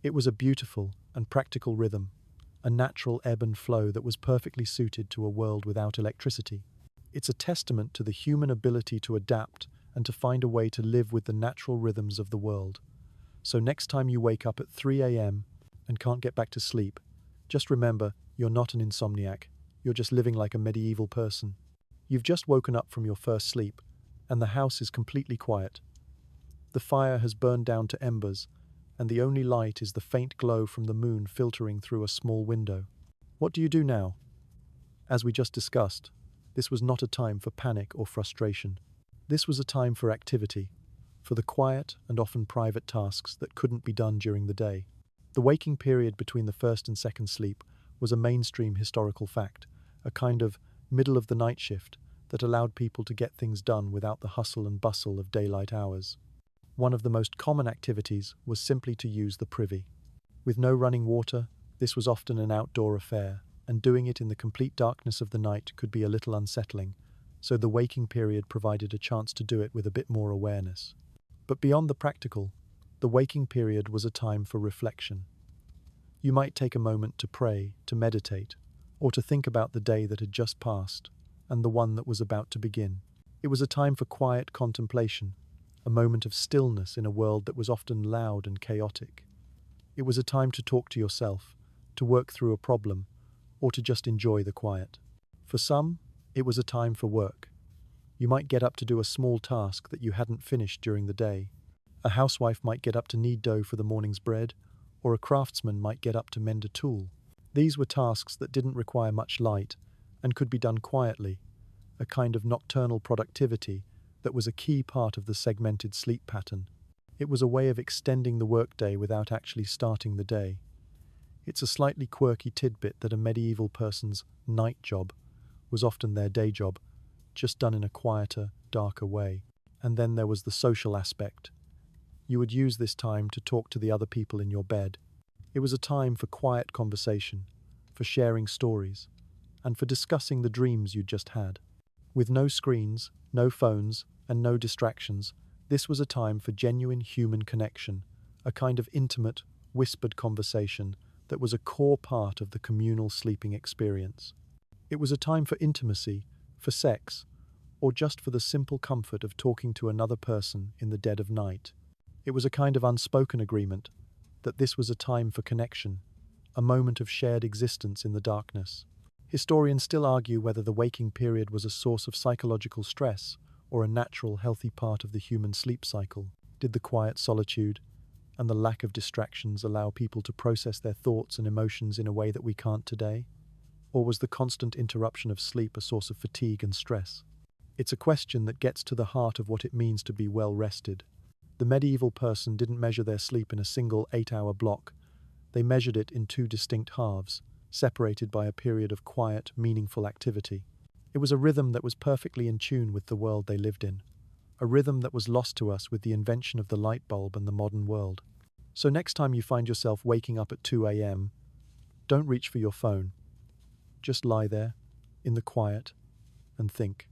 A: It was a beautiful and practical rhythm, a natural ebb and flow that was perfectly suited to a world without electricity. It's a testament to the human ability to adapt and to find a way to live with the natural rhythms of the world. So next time you wake up at 3 a.m. and can't get back to sleep, just remember, you're not an insomniac. You're just living like a medieval person. You've just woken up from your first sleep, and the house is completely quiet. The fire has burned down to embers, and the only light is the faint glow from the moon filtering through a small window. What do you do now? As we just discussed, this was not a time for panic or frustration. This was a time for activity, for the quiet and often private tasks that couldn't be done during the day. The waking period between the first and second sleep was a mainstream historical fact, a kind of middle-of-the-night shift that allowed people to get things done without the hustle and bustle of daylight hours. One of the most common activities was simply to use the privy. With no running water, this was often an outdoor affair, and doing it in the complete darkness of the night could be a little unsettling, so the waking period provided a chance to do it with a bit more awareness. But beyond the practical, the waking period was a time for reflection. You might take a moment to pray, to meditate, or to think about the day that had just passed and the one that was about to begin. It was a time for quiet contemplation, a moment of stillness in a world that was often loud and chaotic. It was a time to talk to yourself, to work through a problem, or to just enjoy the quiet. For some, it was a time for work. You might get up to do a small task that you hadn't finished during the day. A housewife might get up to knead dough for the morning's bread, or a craftsman might get up to mend a tool. These were tasks that didn't require much light and could be done quietly, a kind of nocturnal productivity that was a key part of the segmented sleep pattern. It was a way of extending the workday without actually starting the day. It's a slightly quirky tidbit that a medieval person's night job was often their day job, just done in a quieter, darker way. And then there was the social aspect. You would use this time to talk to the other people in your bed. It was a time for quiet conversation, for sharing stories, and for discussing the dreams you'd just had. With no screens, no phones, and no distractions, this was a time for genuine human connection, a kind of intimate, whispered conversation that was a core part of the communal sleeping experience. It was a time for intimacy, for sex, or just for the simple comfort of talking to another person in the dead of night. It was a kind of unspoken agreement that this was a time for connection, a moment of shared existence in the darkness. Historians still argue whether the waking period was a source of psychological stress or a natural, healthy part of the human sleep cycle. Did the quiet solitude and the lack of distractions allow people to process their thoughts and emotions in a way that we can't today? Or was the constant interruption of sleep a source of fatigue and stress? It's a question that gets to the heart of what it means to be well rested. The medieval person didn't measure their sleep in a single 8-hour block. They measured it in two distinct halves, separated by a period of quiet, meaningful activity. It was a rhythm that was perfectly in tune with the world they lived in, a rhythm that was lost to us with the invention of the light bulb and the modern world. So next time you find yourself waking up at 2 a.m., don't reach for your phone. Just lie there, in the quiet, and think.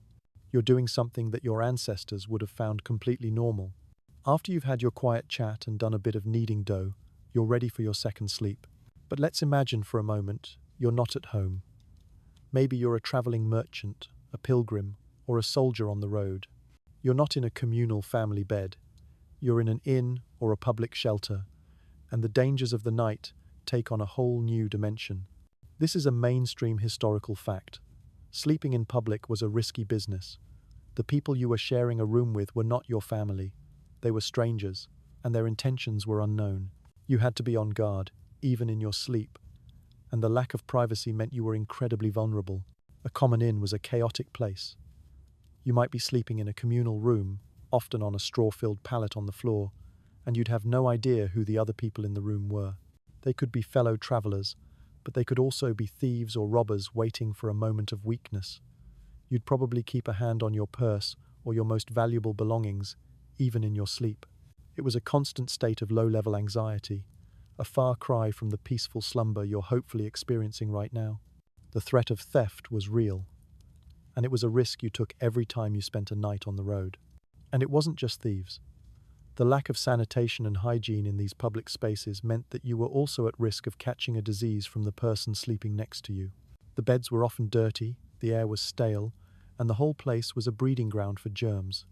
A: You're doing something that your ancestors would have found completely normal. After you've had your quiet chat and done a bit of kneading dough, you're ready for your second sleep. But let's imagine for a moment you're not at home. Maybe you're a traveling merchant, a pilgrim, or a soldier on the road. You're not in a communal family bed. You're in an inn or a public shelter, and the dangers of the night take on a whole new dimension. This is a mainstream historical fact. Sleeping in public was a risky business. The people you were sharing a room with were not your family. They were strangers, and their intentions were unknown. You had to be on guard, even in your sleep, and the lack of privacy meant you were incredibly vulnerable. A common inn was a chaotic place. You might be sleeping in a communal room, often on a straw-filled pallet on the floor, and you'd have no idea who the other people in the room were. They could be fellow travelers, but they could also be thieves or robbers waiting for a moment of weakness. You'd probably keep a hand on your purse or your most valuable belongings, even in your sleep. It was a constant state of low-level anxiety, a far cry from the peaceful slumber you're hopefully experiencing right now. The threat of theft was real, and it was a risk you took every time you spent a night on the road. And it wasn't just thieves. The lack of sanitation and hygiene in these public spaces meant that you were also at risk of catching a disease from the person sleeping next to you. The beds were often dirty, the air was stale, and the whole place was a breeding ground for germs.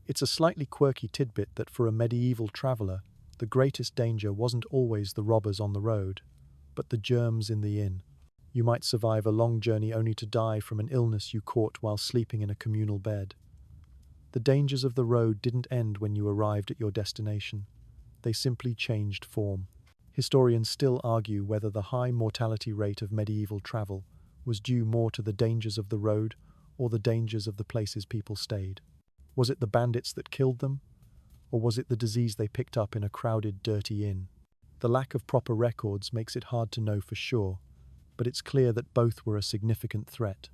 A: It's a slightly quirky tidbit that for a medieval traveller, the greatest danger wasn't always the robbers on the road, but the germs in the inn. You might survive a long journey only to die from an illness you caught while sleeping in a communal bed. The dangers of the road didn't end when you arrived at your destination. They simply changed form. Historians still argue whether the high mortality rate of medieval travel was due more to the dangers of the road or the dangers of the places people stayed. Was it the bandits that killed them? Or was it the disease they picked up in a crowded, dirty inn? The lack of proper records makes it hard to know for sure, but it's clear that both were a significant threat.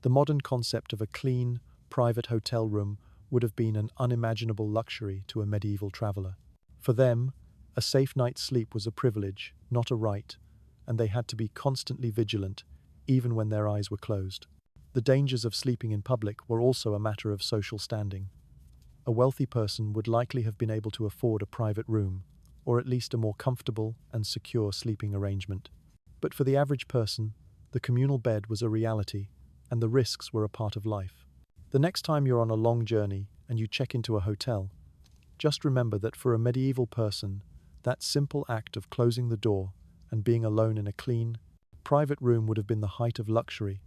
A: The modern concept of a clean, private hotel room would have been an unimaginable luxury to a medieval traveller. For them, a safe night's sleep was a privilege, not a right, and they had to be constantly vigilant, even when their eyes were closed. The dangers of sleeping in public were also a matter of social standing. A wealthy person would likely have been able to afford a private room, or at least a more comfortable and secure sleeping arrangement. But for the average person, the communal bed was a reality, and the risks were a part of life. The next time you're on a long journey and you check into a hotel, just remember that for a medieval person, that simple act of closing the door and being alone in a clean, private room would have been the height of luxury,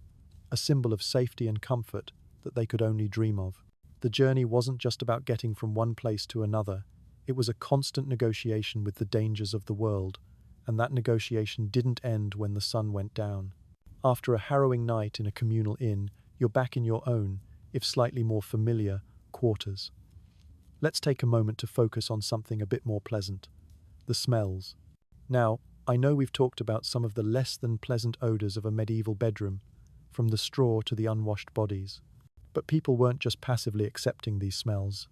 A: a symbol of safety and comfort that they could only dream of. The journey wasn't just about getting from one place to another, it was a constant negotiation with the dangers of the world, and that negotiation didn't end when the sun went down. After a harrowing night in a communal inn, you're back in your own, if slightly more familiar, quarters. Let's take a moment to focus on something a bit more pleasant: the smells. Now, I know we've talked about some of the less than pleasant odours of a medieval bedroom, from the straw to the unwashed bodies. But people weren't just passively accepting these smells,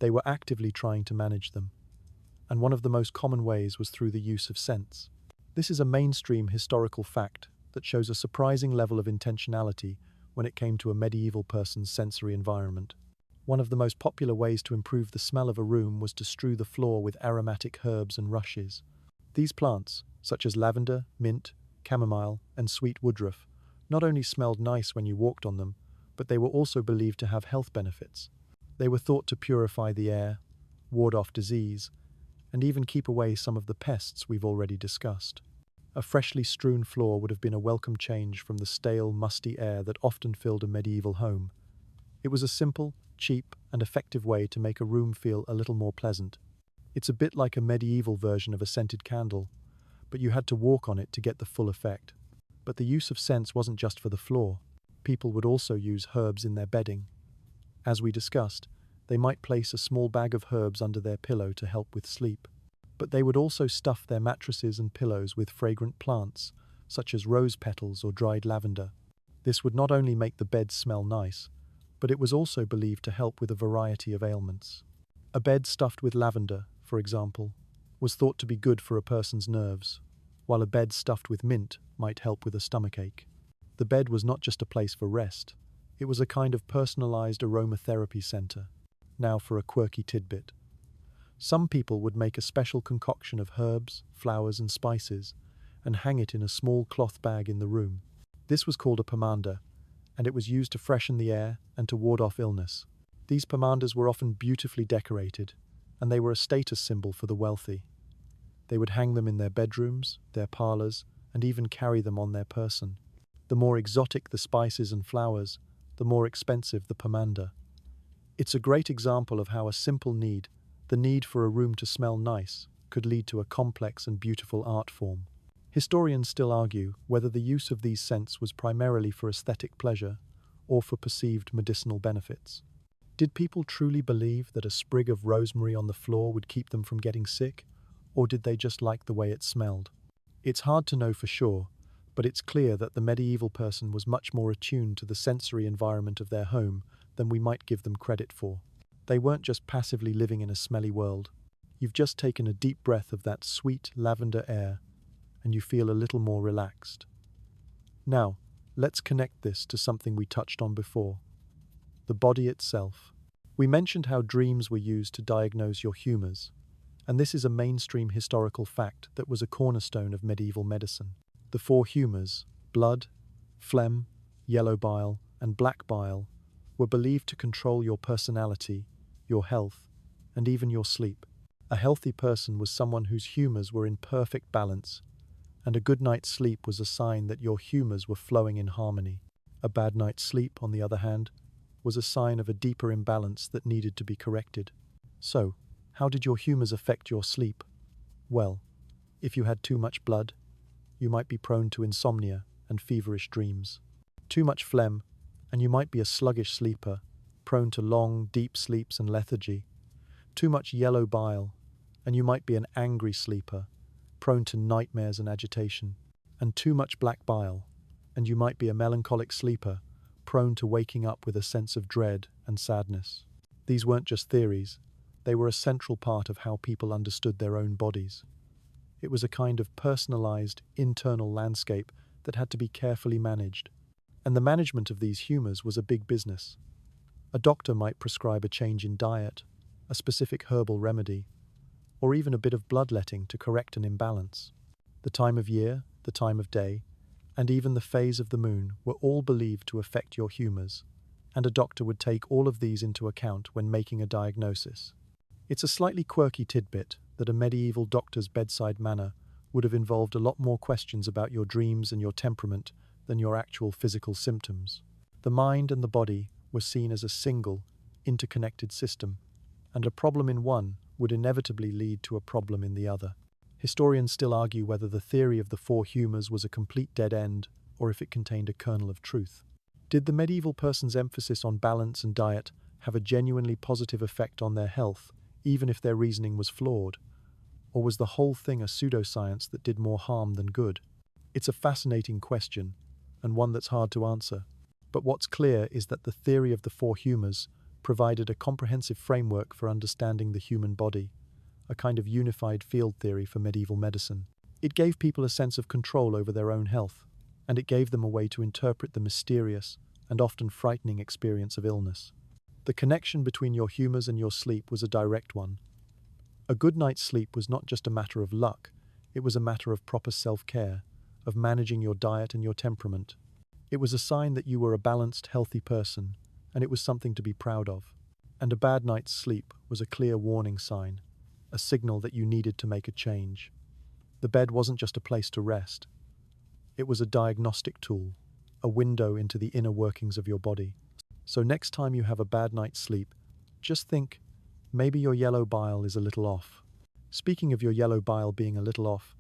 A: they were actively trying to manage them. And one of the most common ways was through the use of scents. This is a mainstream historical fact that shows a surprising level of intentionality when it came to a medieval person's sensory environment. One of the most popular ways to improve the smell of a room was to strew the floor with aromatic herbs and rushes. These plants, such as lavender, mint, chamomile, and sweet woodruff, not only smelled nice when you walked on them, but they were also believed to have health benefits. They were thought to purify the air, ward off disease, and even keep away some of the pests we've already discussed. A freshly strewn floor would have been a welcome change from the stale, musty air that often filled a medieval home. It was a simple, cheap, and effective way to make a room feel a little more pleasant. It's a bit like a medieval version of a scented candle, but you had to walk on it to get the full effect. But the use of scents wasn't just for the floor. People would also use herbs in their bedding. As we discussed, they might place a small bag of herbs under their pillow to help with sleep. But they would also stuff their mattresses and pillows with fragrant plants, such as rose petals or dried lavender. This would not only make the bed smell nice, but it was also believed to help with a variety of ailments. A bed stuffed with lavender, for example, was thought to be good for a person's nerves, while a bed stuffed with mint might help with a stomachache. The bed was not just a place for rest, it was a kind of personalized aromatherapy center. Now for a quirky tidbit. Some people would make a special concoction of herbs, flowers, and spices and hang it in a small cloth bag in the room. This was called a pomander, and it was used to freshen the air and to ward off illness. These pomanders were often beautifully decorated, and they were a status symbol for the wealthy. They would hang them in their bedrooms, their parlors, and even carry them on their person. The more exotic the spices and flowers, the more expensive the pomander. It's a great example of how a simple need, the need for a room to smell nice, could lead to a complex and beautiful art form. Historians still argue whether the use of these scents was primarily for aesthetic pleasure or for perceived medicinal benefits. Did people truly believe that a sprig of rosemary on the floor would keep them from getting sick, or did they just like the way it smelled? It's hard to know for sure, but it's clear that the medieval person was much more attuned to the sensory environment of their home than we might give them credit for. They weren't just passively living in a smelly world. You've just taken a deep breath of that sweet lavender air, and you feel a little more relaxed. Now, let's connect this to something we touched on before: the body itself. We mentioned how dreams were used to diagnose your humors, and this is a mainstream historical fact that was a cornerstone of medieval medicine. The four humors, blood, phlegm, yellow bile, and black bile, were believed to control your personality, your health, and even your sleep. A healthy person was someone whose humors were in perfect balance, and a good night's sleep was a sign that your humors were flowing in harmony. A bad night's sleep, on the other hand, was a sign of a deeper imbalance that needed to be corrected. So, how did your humors affect your sleep? Well, if you had too much blood, you might be prone to insomnia and feverish dreams. Too much phlegm, and you might be a sluggish sleeper, prone to long, deep sleeps and lethargy. Too much yellow bile, and you might be an angry sleeper, prone to nightmares and agitation. And too much black bile, and you might be a melancholic sleeper, prone to waking up with a sense of dread and sadness. These weren't just theories, they were a central part of how people understood their own bodies. It was a kind of personalized, internal landscape that had to be carefully managed. And the management of these humors was a big business. A doctor might prescribe a change in diet, a specific herbal remedy, or even a bit of bloodletting to correct an imbalance. The time of year, the time of day, and even the phase of the moon were all believed to affect your humors, and a doctor would take all of these into account when making a diagnosis. It's a slightly quirky tidbit that a medieval doctor's bedside manner would have involved a lot more questions about your dreams and your temperament than your actual physical symptoms. The mind and the body were seen as a single, interconnected system, and a problem in one would inevitably lead to a problem in the other. Historians still argue whether the theory of the four humors was a complete dead end or if it contained a kernel of truth. Did the medieval person's emphasis on balance and diet have a genuinely positive effect on their health, even if their reasoning was flawed? Or was the whole thing a pseudoscience that did more harm than good? It's a fascinating question, and one that's hard to answer. But what's clear is that the theory of the four humors provided a comprehensive framework for understanding the human body, a kind of unified field theory for medieval medicine. It gave people a sense of control over their own health, and it gave them a way to interpret the mysterious and often frightening experience of illness. The connection between your humors and your sleep was a direct one. A good night's sleep was not just a matter of luck, it was a matter of proper self-care, of managing your diet and your temperament. It was a sign that you were a balanced, healthy person, and it was something to be proud of. And a bad night's sleep was a clear warning sign, a signal that you needed to make a change. The bed wasn't just a place to rest. It was a diagnostic tool, a window into the inner workings of your body. So next time you have a bad night's sleep, just think, maybe your yellow bile is a little off. Speaking of your yellow bile being a little off,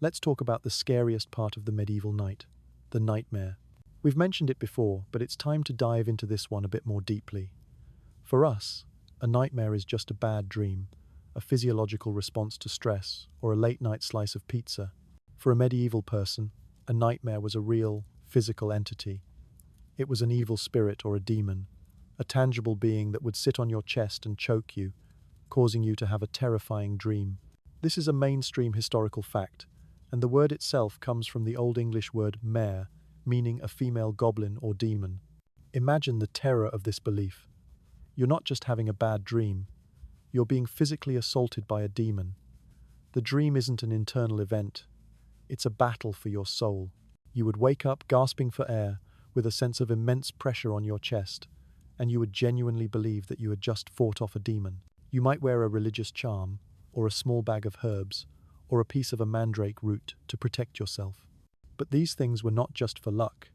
A: let's talk about the scariest part of the medieval night, the nightmare. We've mentioned it before, but it's time to dive into this one a bit more deeply. For us, a nightmare is just a bad dream, a physiological response to stress, or a late-night slice of pizza. For a medieval person, a nightmare was a real, physical entity. It was an evil spirit or a demon, a tangible being that would sit on your chest and choke you, causing you to have a terrifying dream. This is a mainstream historical fact, and the word itself comes from the Old English word mare, meaning a female goblin or demon. Imagine the terror of this belief. You're not just having a bad dream, you're being physically assaulted by a demon. The dream isn't an internal event, it's a battle for your soul. You would wake up gasping for air, with a sense of immense pressure on your chest, and you would genuinely believe that you had just fought off a demon. You might wear a religious charm, or a small bag of herbs, or a piece of a mandrake root to protect yourself. But these things were not just for luck.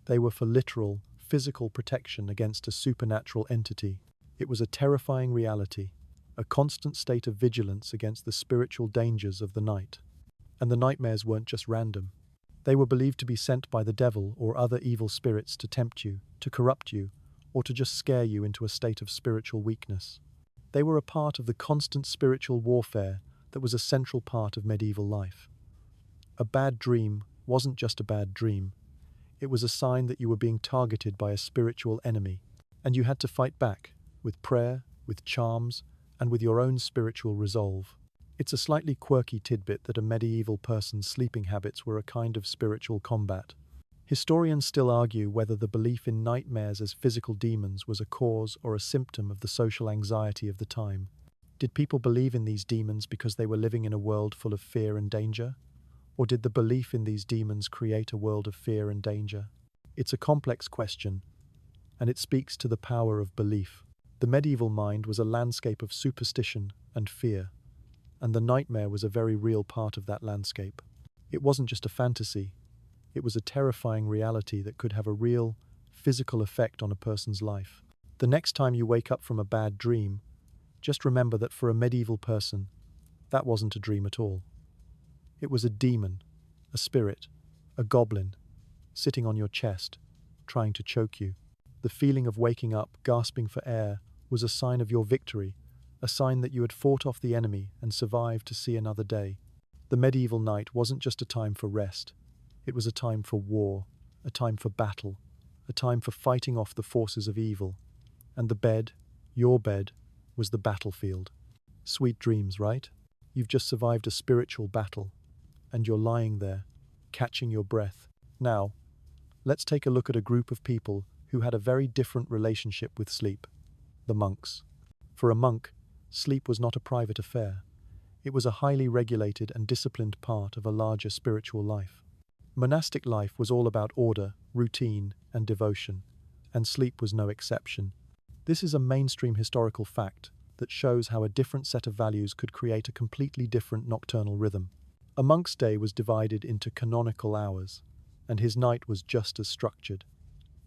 A: They were for literal, physical protection against a supernatural entity. It was a terrifying reality, a constant state of vigilance against the spiritual dangers of the night. And the nightmares weren't just random. They were believed to be sent by the devil or other evil spirits to tempt you, to corrupt you, or to just scare you into a state of spiritual weakness. They were a part of the constant spiritual warfare that was a central part of medieval life. A bad dream wasn't just a bad dream. It was a sign that you were being targeted by a spiritual enemy, and you had to fight back with prayer, with charms, and with your own spiritual resolve. It's a slightly quirky tidbit that a medieval person's sleeping habits were a kind of spiritual combat. Historians still argue whether the belief in nightmares as physical demons was a cause or a symptom of the social anxiety of the time. Did people believe in these demons because they were living in a world full of fear and danger? Or did the belief in these demons create a world of fear and danger? It's a complex question, and it speaks to the power of belief. The medieval mind was a landscape of superstition and fear, and the nightmare was a very real part of that landscape. It wasn't just a fantasy, it was a terrifying reality that could have a real, physical effect on a person's life. The next time you wake up from a bad dream, just remember that for a medieval person, that wasn't a dream at all. It was a demon, a spirit, a goblin, sitting on your chest, trying to choke you. The feeling of waking up, gasping for air, was a sign of your victory, a sign that you had fought off the enemy and survived to see another day. The medieval night wasn't just a time for rest. It was a time for war, a time for battle, a time for fighting off the forces of evil. And the bed, your bed, was the battlefield. Sweet dreams, right? You've just survived a spiritual battle, and you're lying there, catching your breath. Now, let's take a look at a group of people who had a very different relationship with sleep. The monks. For a monk, sleep was not a private affair. It was a highly regulated and disciplined part of a larger spiritual life. Monastic life was all about order, routine, and devotion, and sleep was no exception. This is a mainstream historical fact that shows how a different set of values could create a completely different nocturnal rhythm. A monk's day was divided into canonical hours, and his night was just as structured.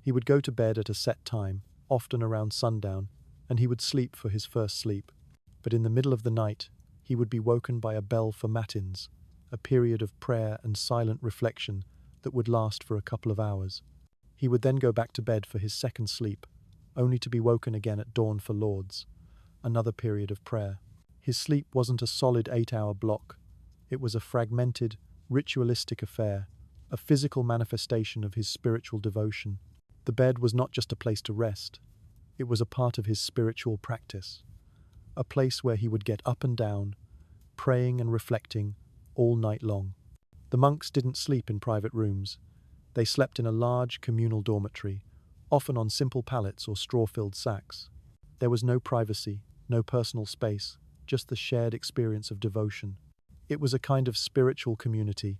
A: He would go to bed at a set time, often around sundown, and he would sleep for his first sleep. But in the middle of the night, he would be woken by a bell for matins, a period of prayer and silent reflection that would last for a couple of hours. He would then go back to bed for his second sleep, only to be woken again at dawn for lauds, another period of prayer. His sleep wasn't a solid 8-hour block. It was a fragmented, ritualistic affair, a physical manifestation of his spiritual devotion. The bed was not just a place to rest. It was a part of his spiritual practice, a place where he would get up and down, praying and reflecting all night long. The monks didn't sleep in private rooms. They slept in a large communal dormitory, often on simple pallets or straw-filled sacks. There was no privacy, no personal space, just the shared experience of devotion. It was a kind of spiritual community,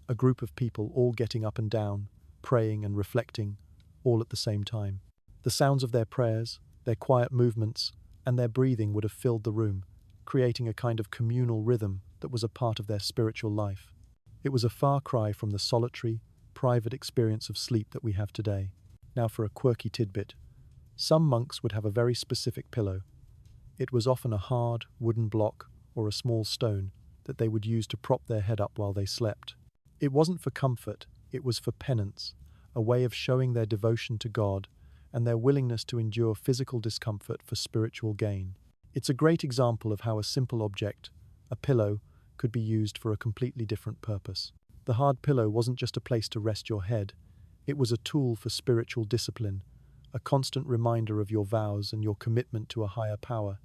A: a group of people all getting up and down, praying and reflecting, all at the same time. The sounds of their prayers, their quiet movements, and their breathing would have filled the room, creating a kind of communal rhythm that was a part of their spiritual life. It was a far cry from the solitary, private experience of sleep that we have today. Now for a quirky tidbit. Some monks would have a very specific pillow. It was often a hard, wooden block or a small stone that they would use to prop their head up while they slept. It wasn't for comfort, it was for penance, a way of showing their devotion to God and their willingness to endure physical discomfort for spiritual gain. It's a great example of how a simple object, a pillow, could be used for a completely different purpose. The hard pillow wasn't just a place to rest your head, it was a tool for spiritual discipline, a constant reminder of your vows and your commitment to a higher power.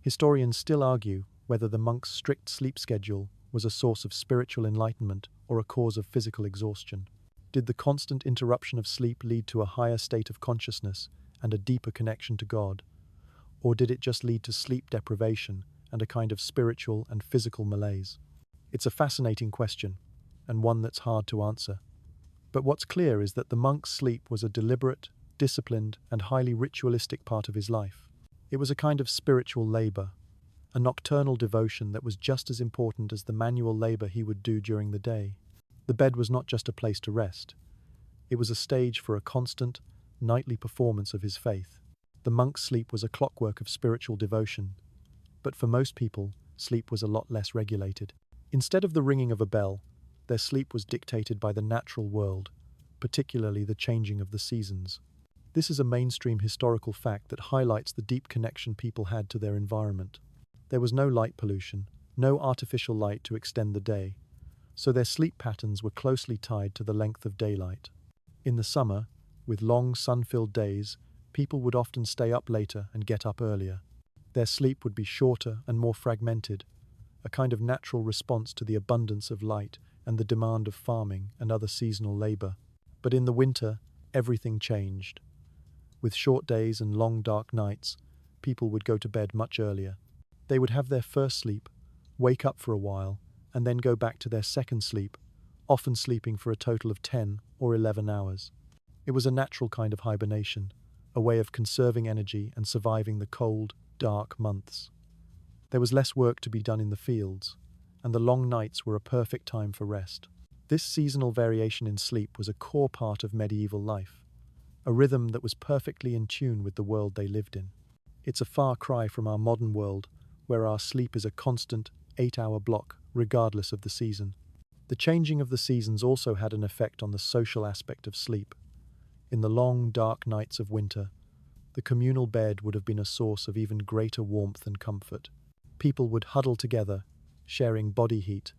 A: Historians still argue whether the monk's strict sleep schedule was a source of spiritual enlightenment or a cause of physical exhaustion. Did the constant interruption of sleep lead to a higher state of consciousness and a deeper connection to God? Or did it just lead to sleep deprivation and a kind of spiritual and physical malaise? It's a fascinating question, and one that's hard to answer. But what's clear is that the monk's sleep was a deliberate, disciplined, and highly ritualistic part of his life. It was a kind of spiritual labor, a nocturnal devotion that was just as important as the manual labor he would do during the day. The bed was not just a place to rest. It was a stage for a constant, nightly performance of his faith. The monk's sleep was a clockwork of spiritual devotion, but for most people, sleep was a lot less regulated. Instead of the ringing of a bell, their sleep was dictated by the natural world, particularly the changing of the seasons. This is a mainstream historical fact that highlights the deep connection people had to their environment. There was no light pollution, no artificial light to extend the day, so their sleep patterns were closely tied to the length of daylight. In the summer, with long sun-filled days, people would often stay up later and get up earlier. Their sleep would be shorter and more fragmented, a kind of natural response to the abundance of light and the demand of farming and other seasonal labor. But in the winter, everything changed. With short days and long dark nights, people would go to bed much earlier. They would have their first sleep, wake up for a while, and then go back to their second sleep, often sleeping for a total of 10 or 11 hours. It was a natural kind of hibernation, a way of conserving energy and surviving the cold, dark months. There was less work to be done in the fields, and the long nights were a perfect time for rest. This seasonal variation in sleep was a core part of medieval life, a rhythm that was perfectly in tune with the world they lived in. It's a far cry from our modern world, where our sleep is a constant 8-hour block, regardless of the season. The changing of the seasons also had an effect on the social aspect of sleep. In the long, dark nights of winter, the communal bed would have been a source of even greater warmth and comfort. People would huddle together, sharing body heat,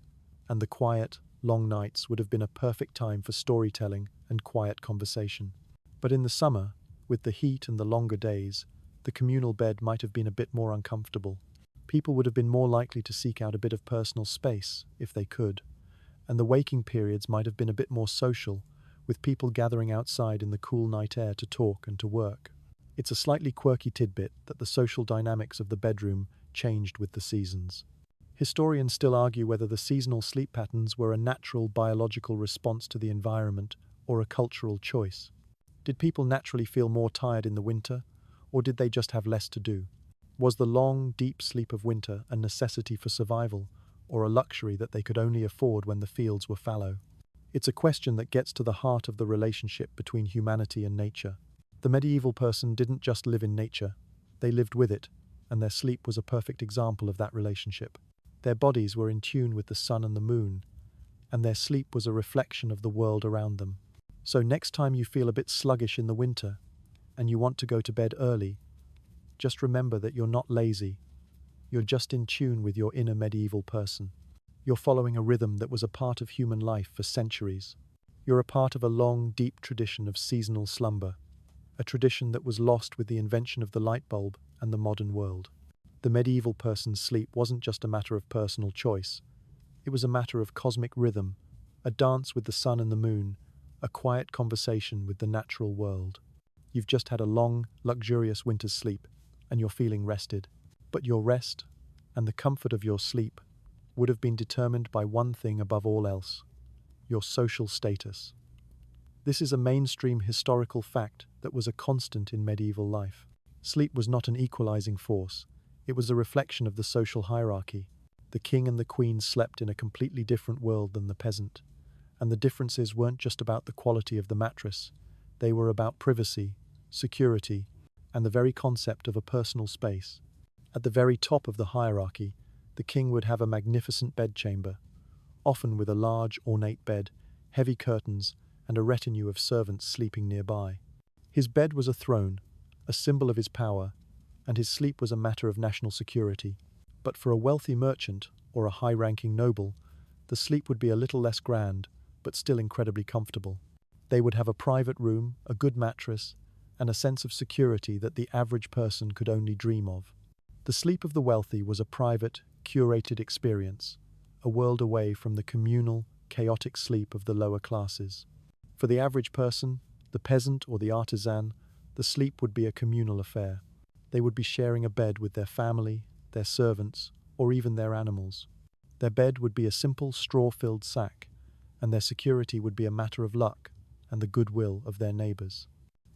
A: and the quiet, long nights would have been a perfect time for storytelling and quiet conversation. But in the summer, with the heat and the longer days, the communal bed might have been a bit more uncomfortable. People would have been more likely to seek out a bit of personal space, if they could, and the waking periods might have been a bit more social, with people gathering outside in the cool night air to talk and to work. It's a slightly quirky tidbit that the social dynamics of the bedroom changed with the seasons. Historians still argue whether the seasonal sleep patterns were a natural biological response to the environment or a cultural choice. Did people naturally feel more tired in the winter, or did they just have less to do? Was the long, deep sleep of winter a necessity for survival, or a luxury that they could only afford when the fields were fallow? It's a question that gets to the heart of the relationship between humanity and nature. The medieval person didn't just live in nature, they lived with it, and their sleep was a perfect example of that relationship. Their bodies were in tune with the sun and the moon, and their sleep was a reflection of the world around them. So next time you feel a bit sluggish in the winter, and you want to go to bed early, just remember that you're not lazy. You're just in tune with your inner medieval person. You're following a rhythm that was a part of human life for centuries. You're a part of a long, deep tradition of seasonal slumber, a tradition that was lost with the invention of the light bulb and the modern world. The medieval person's sleep wasn't just a matter of personal choice. It was a matter of cosmic rhythm, a dance with the sun and the moon, a quiet conversation with the natural world. You've just had a long, luxurious winter's sleep, and you're feeling rested. But your rest and the comfort of your sleep would have been determined by one thing above all else: your social status. This is a mainstream historical fact that was a constant in medieval life. Sleep was not an equalizing force, it was a reflection of the social hierarchy. The king and the queen slept in a completely different world than the peasant, and the differences weren't just about the quality of the mattress, they were about privacy, security, and the very concept of a personal space. At the very top of the hierarchy, the king would have a magnificent bedchamber, often with a large, ornate bed, heavy curtains, and a retinue of servants sleeping nearby. His bed was a throne, a symbol of his power, and his sleep was a matter of national security. But for a wealthy merchant or a high-ranking noble, the sleep would be a little less grand, but still incredibly comfortable. They would have a private room, a good mattress, and a sense of security that the average person could only dream of. The sleep of the wealthy was a private, curated experience, a world away from the communal, chaotic sleep of the lower classes. For the average person, the peasant or the artisan, the sleep would be a communal affair. They would be sharing a bed with their family, their servants, or even their animals. Their bed would be a simple straw-filled sack, and their security would be a matter of luck and the goodwill of their neighbors.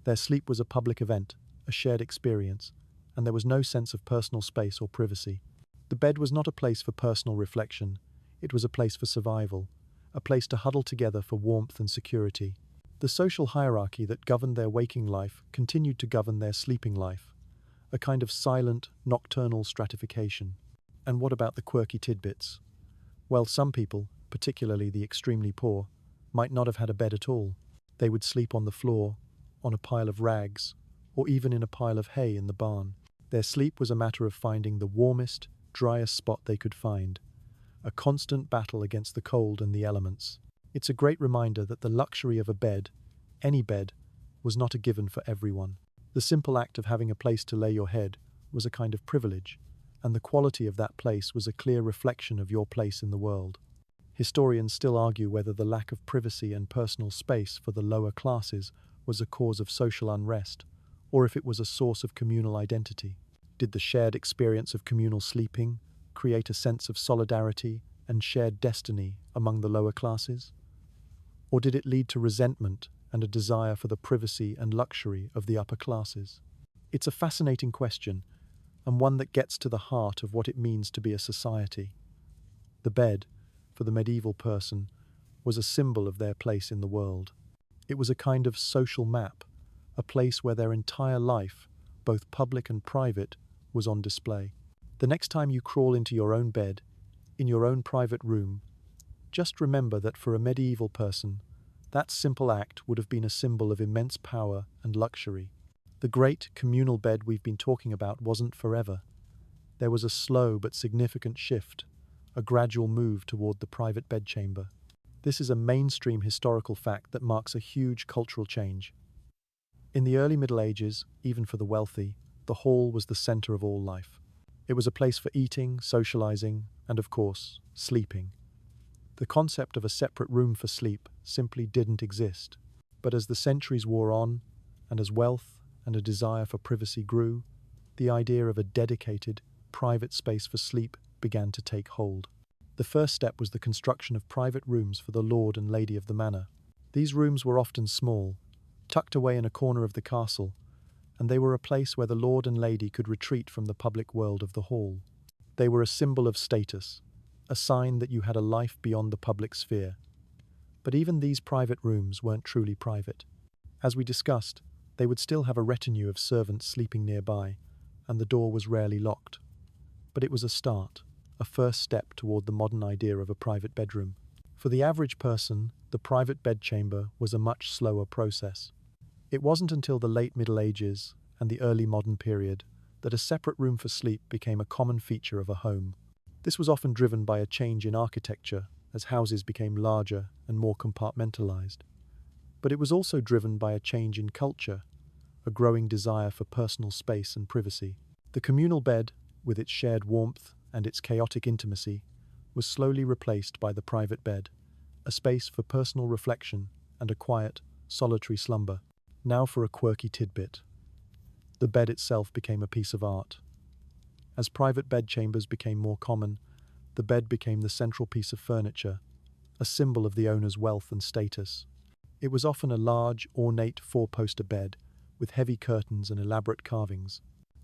A: Their sleep was a public event, a shared experience, and there was no sense of personal space or privacy. The bed was not a place for personal reflection, it was a place for survival, a place to huddle together for warmth and security. The social hierarchy that governed their waking life continued to govern their sleeping life, a kind of silent, nocturnal stratification. And what about the quirky tidbits? Well, some people, particularly the extremely poor, might not have had a bed at all. They would sleep on the floor, on a pile of rags, or even in a pile of hay in the barn. Their sleep was a matter of finding the warmest, driest spot they could find, a constant battle against the cold and the elements. It's a great reminder that the luxury of a bed, any bed, was not a given for everyone. The simple act of having a place to lay your head was a kind of privilege, and the quality of that place was a clear reflection of your place in the world. Historians still argue whether the lack of privacy and personal space for the lower classes was a cause of social unrest, or if it was a source of communal identity. Did the shared experience of communal sleeping create a sense of solidarity and shared destiny among the lower classes? Or did it lead to resentment and a desire for the privacy and luxury of the upper classes? It's a fascinating question, and one that gets to the heart of what it means to be a society. The bed, for the medieval person, was a symbol of their place in the world. It was a kind of social map, a place where their entire life, both public and private, was on display. The next time you crawl into your own bed, in your own private room, just remember that for a medieval person, that simple act would have been a symbol of immense power and luxury. The great communal bed we've been talking about wasn't forever. There was a slow but significant shift, a gradual move toward the private bedchamber. This is a mainstream historical fact that marks a huge cultural change. In the early Middle Ages, even for the wealthy, the hall was the center of all life. It was a place for eating, socializing, and of course, sleeping. The concept of a separate room for sleep simply didn't exist. But as the centuries wore on, and as wealth and a desire for privacy grew, the idea of a dedicated, private space for sleep began to take hold. The first step was the construction of private rooms for the lord and lady of the manor. These rooms were often small, tucked away in a corner of the castle, and they were a place where the lord and lady could retreat from the public world of the hall. They were a symbol of status, a sign that you had a life beyond the public sphere. But even these private rooms weren't truly private. As we discussed, they would still have a retinue of servants sleeping nearby, and the door was rarely locked. But it was a start, a first step toward the modern idea of a private bedroom. For the average person, the private bedchamber was a much slower process. It wasn't until the late Middle Ages and the early modern period that a separate room for sleep became a common feature of a home. This was often driven by a change in architecture as houses became larger and more compartmentalized. But it was also driven by a change in culture, a growing desire for personal space and privacy. The communal bed, with its shared warmth and its chaotic intimacy, was slowly replaced by the private bed, a space for personal reflection and a quiet, solitary slumber. Now for a quirky tidbit. The bed itself became a piece of art. As private bedchambers became more common, the bed became the central piece of furniture, a symbol of the owner's wealth and status. It was often a large, ornate four-poster bed with heavy curtains and elaborate carvings.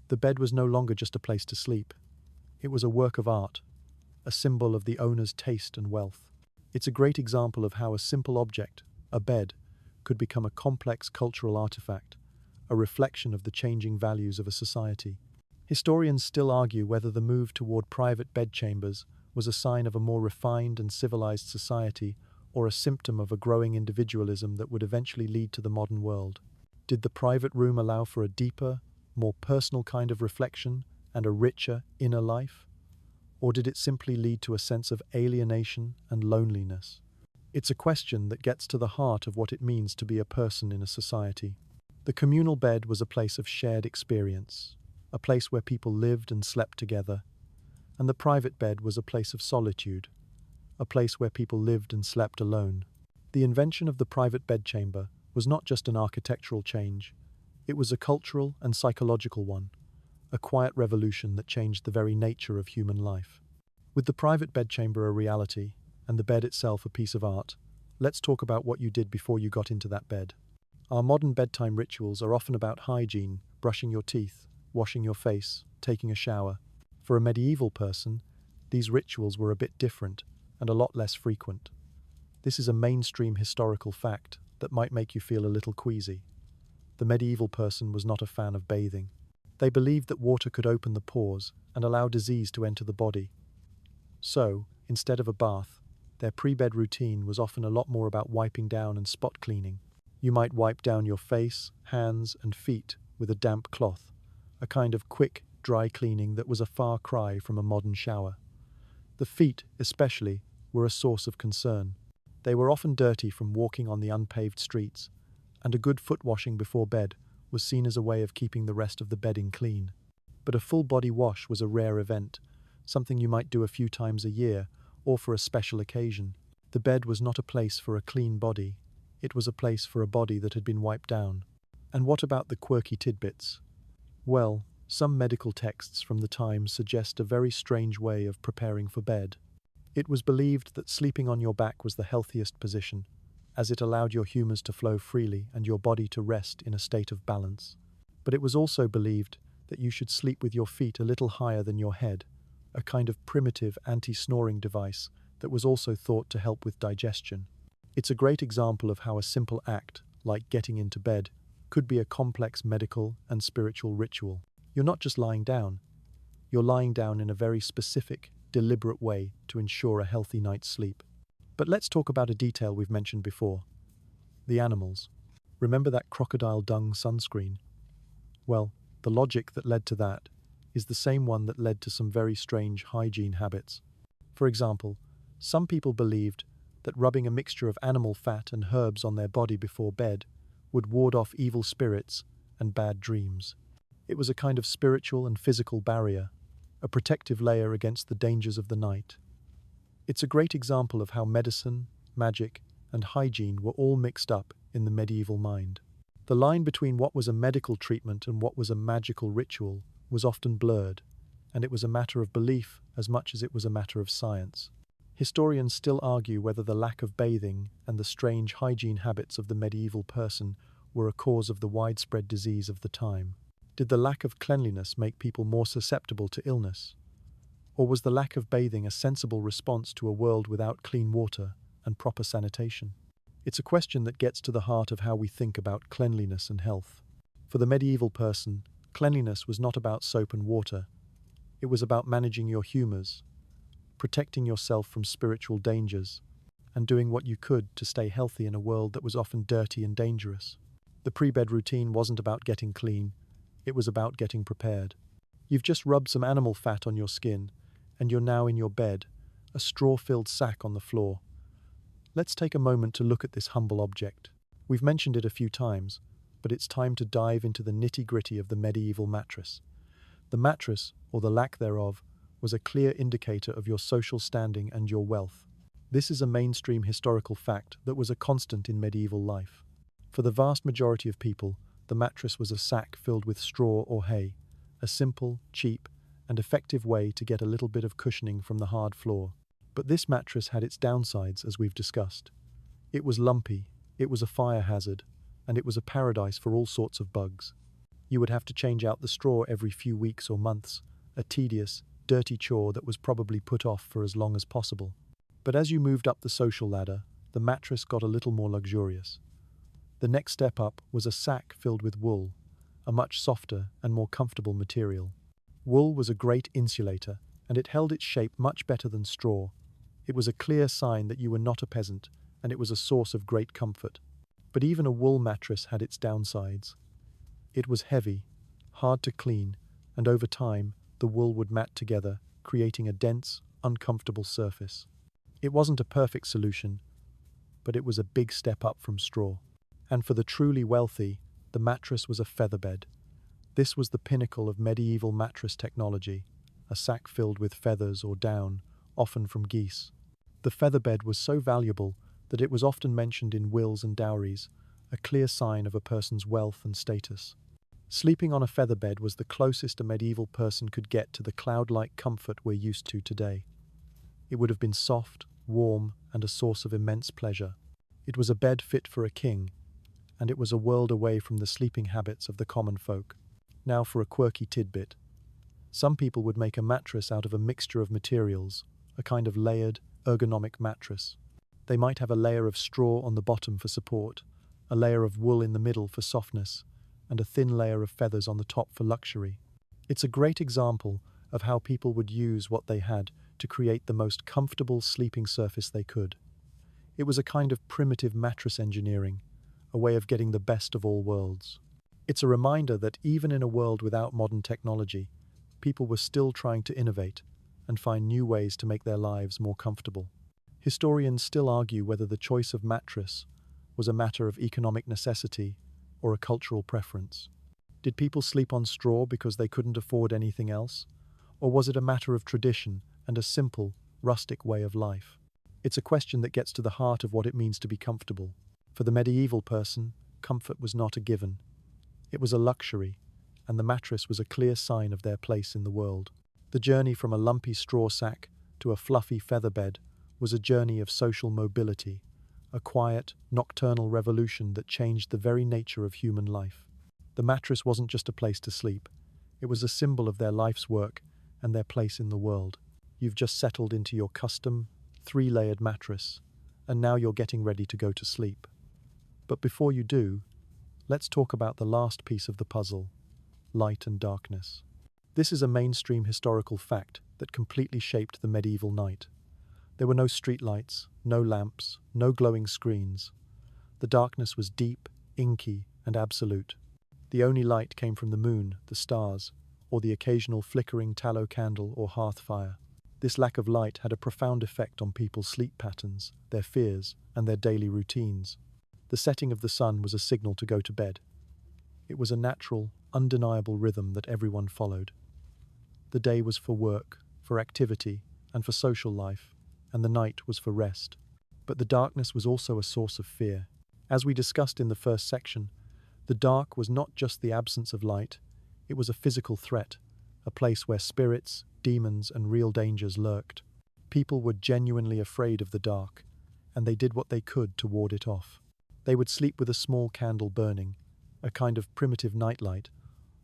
A: The bed was no longer just a place to sleep. It was a work of art, a symbol of the owner's taste and wealth. It's a great example of how a simple object, a bed, could become a complex cultural artifact, a reflection of the changing values of a society. Historians still argue whether the move toward private bedchambers was a sign of a more refined and civilized society or a symptom of a growing individualism that would eventually lead to the modern world. Did the private room allow for a deeper, more personal kind of reflection and a richer inner life? Or did it simply lead to a sense of alienation and loneliness? It's a question that gets to the heart of what it means to be a person in a society. The communal bed was a place of shared experience, a place where people lived and slept together, and the private bed was a place of solitude, a place where people lived and slept alone. The invention of the private bedchamber was not just an architectural change, it was a cultural and psychological one, a quiet revolution that changed the very nature of human life. With the private bedchamber a reality, and the bed itself a piece of art, let's talk about what you did before you got into that bed. Our modern bedtime rituals are often about hygiene, brushing your teeth, washing your face, taking a shower. For a medieval person, these rituals were a bit different and a lot less frequent. This is a mainstream historical fact that might make you feel a little queasy. The medieval person was not a fan of bathing. They believed that water could open the pores and allow disease to enter the body. So, instead of a bath, their pre-bed routine was often a lot more about wiping down and spot cleaning. You might wipe down your face, hands, and feet with a damp cloth, a kind of quick, dry cleaning that was a far cry from a modern shower. The feet, especially, were a source of concern. They were often dirty from walking on the unpaved streets, and a good foot washing before bed was seen as a way of keeping the rest of the bedding clean. But a full body wash was a rare event, something you might do a few times a year or for a special occasion. The bed was not a place for a clean body, it was a place for a body that had been wiped down. And what about the quirky tidbits? Well, some medical texts from the time suggest a very strange way of preparing for bed. It was believed that sleeping on your back was the healthiest position, as it allowed your humors to flow freely and your body to rest in a state of balance. But it was also believed that you should sleep with your feet a little higher than your head, a kind of primitive anti-snoring device that was also thought to help with digestion. It's a great example of how a simple act, like getting into bed, could be a complex medical and spiritual ritual. You're not just lying down, you're lying down in a very specific, deliberate way to ensure a healthy night's sleep. But let's talk about a detail we've mentioned before. The animals. Remember that crocodile dung sunscreen? Well, the logic that led to that is the same one that led to some very strange hygiene habits. For example, some people believed that rubbing a mixture of animal fat and herbs on their body before bed would ward off evil spirits and bad dreams. It was a kind of spiritual and physical barrier, a protective layer against the dangers of the night. It's a great example of how medicine, magic, and hygiene were all mixed up in the medieval mind. The line between what was a medical treatment and what was a magical ritual was often blurred, and it was a matter of belief as much as it was a matter of science. Historians still argue whether the lack of bathing and the strange hygiene habits of the medieval person were a cause of the widespread disease of the time. Did the lack of cleanliness make people more susceptible to illness? Or was the lack of bathing a sensible response to a world without clean water and proper sanitation? It's a question that gets to the heart of how we think about cleanliness and health. For the medieval person, cleanliness was not about soap and water. It was about managing your humors, protecting yourself from spiritual dangers, and doing what you could to stay healthy in a world that was often dirty and dangerous. The pre-bed routine wasn't about getting clean, it was about getting prepared. You've just rubbed some animal fat on your skin, and you're now in your bed, a straw-filled sack on the floor. Let's take a moment to look at this humble object. We've mentioned it a few times, but it's time to dive into the nitty-gritty of the medieval mattress. The mattress, or the lack thereof, was a clear indicator of your social standing and your wealth. This is a mainstream historical fact that was a constant in medieval life. For the vast majority of people, the mattress was a sack filled with straw or hay, a simple, cheap, and effective way to get a little bit of cushioning from the hard floor. But this mattress had its downsides, as we've discussed. It was lumpy, it was a fire hazard, and it was a paradise for all sorts of bugs. You would have to change out the straw every few weeks or months, a tedious, dirty chore that was probably put off for as long as possible. But as you moved up the social ladder, the mattress got a little more luxurious. The next step up was a sack filled with wool, a much softer and more comfortable material. Wool was a great insulator, and it held its shape much better than straw. It was a clear sign that you were not a peasant, and it was a source of great comfort. But even a wool mattress had its downsides. It was heavy, hard to clean, and over time, the wool would mat together, creating a dense, uncomfortable surface. It wasn't a perfect solution, but it was a big step up from straw. And for the truly wealthy, the mattress was a featherbed. This was the pinnacle of medieval mattress technology, a sack filled with feathers or down, often from geese. The featherbed was so valuable that it was often mentioned in wills and dowries, a clear sign of a person's wealth and status. Sleeping on a feather bed was the closest a medieval person could get to the cloud-like comfort we're used to today. It would have been soft, warm, and a source of immense pleasure. It was a bed fit for a king, and it was a world away from the sleeping habits of the common folk. Now for a quirky tidbit. Some people would make a mattress out of a mixture of materials, a kind of layered, ergonomic mattress. They might have a layer of straw on the bottom for support, a layer of wool in the middle for softness, and a thin layer of feathers on the top for luxury. It's a great example of how people would use what they had to create the most comfortable sleeping surface they could. It was a kind of primitive mattress engineering, a way of getting the best of all worlds. It's a reminder that even in a world without modern technology, people were still trying to innovate and find new ways to make their lives more comfortable. Historians still argue whether the choice of mattress was a matter of economic necessity or a cultural preference. Did people sleep on straw because they couldn't afford anything else? Or was it a matter of tradition and a simple, rustic way of life? It's a question that gets to the heart of what it means to be comfortable. For the medieval person, comfort was not a given. It was a luxury, and the mattress was a clear sign of their place in the world. The journey from a lumpy straw sack to a fluffy feather bed was a journey of social mobility, a quiet, nocturnal revolution that changed the very nature of human life. The mattress wasn't just a place to sleep. It was a symbol of their life's work and their place in the world. You've just settled into your custom, three-layered mattress, and now you're getting ready to go to sleep. But before you do, let's talk about the last piece of the puzzle: light and darkness. This is a mainstream historical fact that completely shaped the medieval night. There were no streetlights, no lamps, no glowing screens. The darkness was deep, inky, and absolute. The only light came from the moon, the stars, or the occasional flickering tallow candle or hearth fire. This lack of light had a profound effect on people's sleep patterns, their fears, and their daily routines. The setting of the sun was a signal to go to bed. It was a natural, undeniable rhythm that everyone followed. The day was for work, for activity, and for social life, and the night was for rest. But the darkness was also a source of fear. As we discussed in the first section, the dark was not just the absence of light, it was a physical threat, a place where spirits, demons, and real dangers lurked. People were genuinely afraid of the dark, and they did what they could to ward it off. They would sleep with a small candle burning, a kind of primitive nightlight,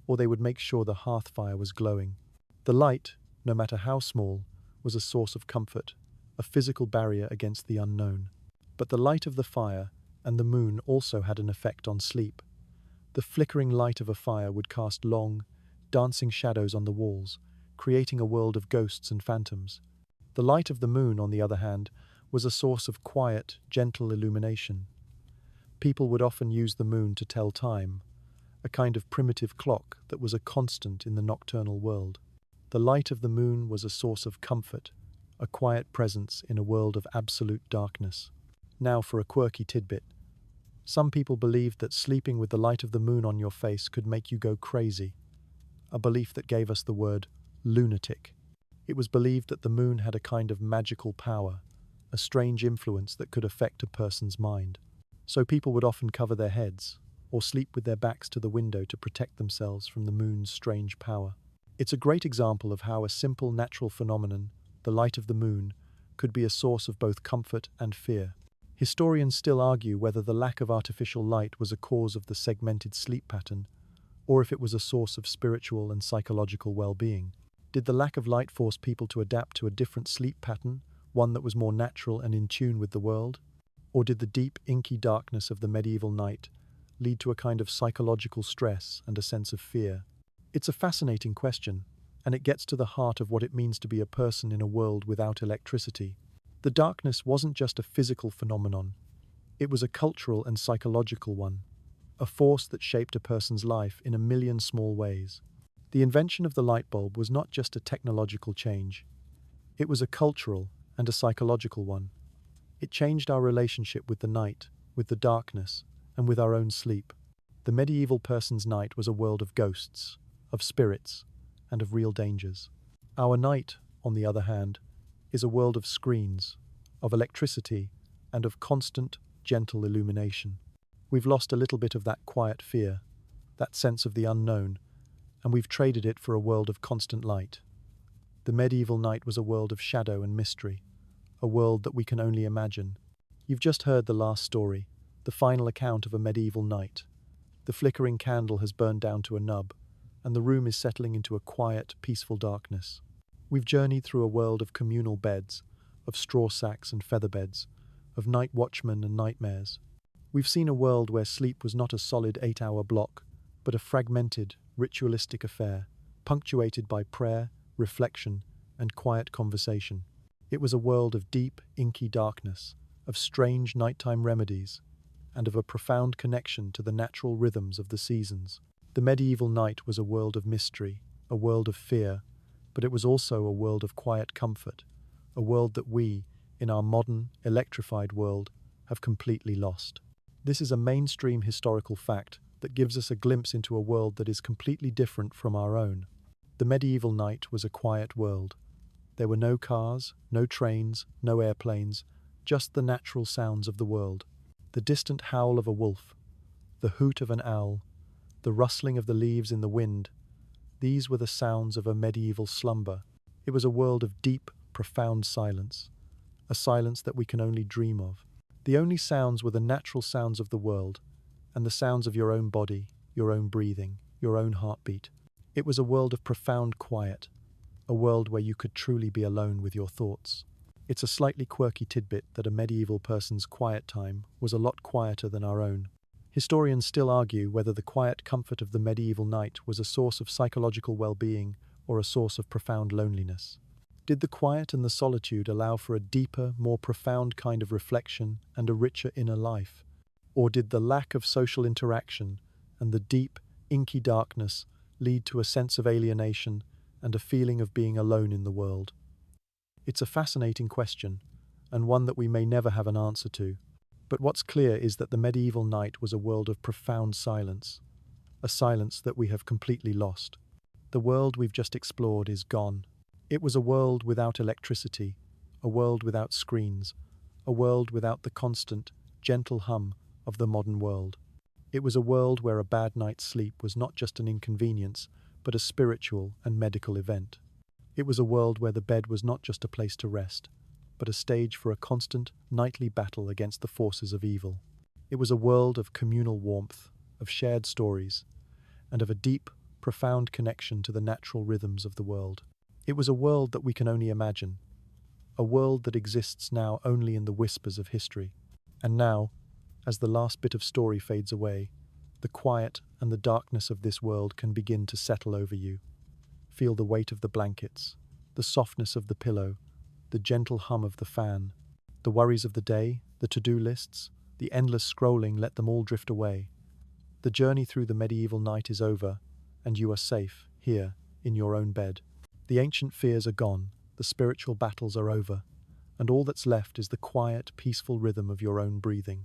A: or they would make sure the hearth fire was glowing. The light, no matter how small, was a source of comfort, a physical barrier against the unknown. But the light of the fire and the moon also had an effect on sleep. The flickering light of a fire would cast long, dancing shadows on the walls, creating a world of ghosts and phantoms. The light of the moon, on the other hand, was a source of quiet, gentle illumination. People would often use the moon to tell time, a kind of primitive clock that was a constant in the nocturnal world. The light of the moon was a source of comfort, a quiet presence in a world of absolute darkness. Now for a quirky tidbit. Some people believed that sleeping with the light of the moon on your face could make you go crazy, a belief that gave us the word lunatic. It was believed that the moon had a kind of magical power, a strange influence that could affect a person's mind. So people would often cover their heads, or sleep with their backs to the window to protect themselves from the moon's strange power. It's a great example of how a simple natural phenomenon, the light of the moon, could be a source of both comfort and fear. Historians still argue whether the lack of artificial light was a cause of the segmented sleep pattern, or if it was a source of spiritual and psychological well-being. Did the lack of light force people to adapt to a different sleep pattern, one that was more natural and in tune with the world? Or did the deep, inky darkness of the medieval night lead to a kind of psychological stress and a sense of fear? It's a fascinating question, and it gets to the heart of what it means to be a person in a world without electricity. The darkness wasn't just a physical phenomenon, it was a cultural and psychological one, a force that shaped a person's life in a million small ways. The invention of the light bulb was not just a technological change, it was a cultural and a psychological one. It changed our relationship with the night, with the darkness, and with our own sleep. The medieval person's night was a world of ghosts, of spirits, and of real dangers. Our night, on the other hand, is a world of screens, of electricity, and of constant, gentle illumination. We've lost a little bit of that quiet fear, that sense of the unknown, and we've traded it for a world of constant light. The medieval night was a world of shadow and mystery, a world that we can only imagine. You've just heard the last story, the final account of a medieval night. The flickering candle has burned down to a nub, and the room is settling into a quiet, peaceful darkness. We've journeyed through a world of communal beds, of straw sacks and feather beds, of night watchmen and nightmares. We've seen a world where sleep was not a solid 8-hour block, but a fragmented, ritualistic affair, punctuated by prayer, reflection, and quiet conversation. It was a world of deep, inky darkness, of strange nighttime remedies, and of a profound connection to the natural rhythms of the seasons. The medieval night was a world of mystery, a world of fear, but it was also a world of quiet comfort, a world that we, in our modern, electrified world, have completely lost. This is a mainstream historical fact that gives us a glimpse into a world that is completely different from our own. The medieval night was a quiet world. There were no cars, no trains, no airplanes, just the natural sounds of the world. The distant howl of a wolf, the hoot of an owl, the rustling of the leaves in the wind, these were the sounds of a medieval slumber. It was a world of deep, profound silence, a silence that we can only dream of. The only sounds were the natural sounds of the world, and the sounds of your own body, your own breathing, your own heartbeat. It was a world of profound quiet, a world where you could truly be alone with your thoughts. It's a slightly quirky tidbit that a medieval person's quiet time was a lot quieter than our own. Historians still argue whether the quiet comfort of the medieval night was a source of psychological well-being or a source of profound loneliness. Did the quiet and the solitude allow for a deeper, more profound kind of reflection and a richer inner life? Or did the lack of social interaction and the deep, inky darkness lead to a sense of alienation and a feeling of being alone in the world? It's a fascinating question, and one that we may never have an answer to. But what's clear is that the medieval night was a world of profound silence, a silence that we have completely lost. The world we've just explored is gone. It was a world without electricity, a world without screens, a world without the constant, gentle hum of the modern world. It was a world where a bad night's sleep was not just an inconvenience, but a spiritual and medical event. It was a world where the bed was not just a place to rest, but a stage for a constant, nightly battle against the forces of evil. It was a world of communal warmth, of shared stories, and of a deep, profound connection to the natural rhythms of the world. It was a world that we can only imagine, a world that exists now only in the whispers of history. And now, as the last bit of story fades away, the quiet and the darkness of this world can begin to settle over you. Feel the weight of the blankets, the softness of the pillow, the gentle hum of the fan. The worries of the day, the to-do lists, the endless scrolling, let them all drift away. The journey through the medieval night is over, and you are safe, here, in your own bed. The ancient fears are gone, the spiritual battles are over, and all that's left is the quiet, peaceful rhythm of your own breathing.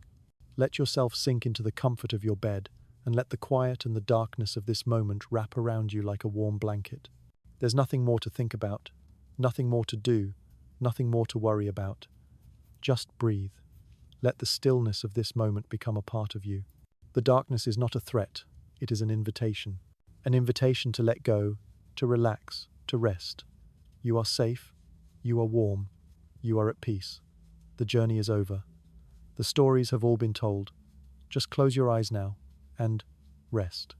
A: Let yourself sink into the comfort of your bed, and let the quiet and the darkness of this moment wrap around you like a warm blanket. There's nothing more to think about, nothing more to do, nothing more to worry about. Just breathe. Let the stillness of this moment become a part of you. The darkness is not a threat, it is an invitation to let go, to relax, to rest. You are safe, you are warm, you are at peace. The journey is over. The stories have all been told. Just close your eyes now and rest.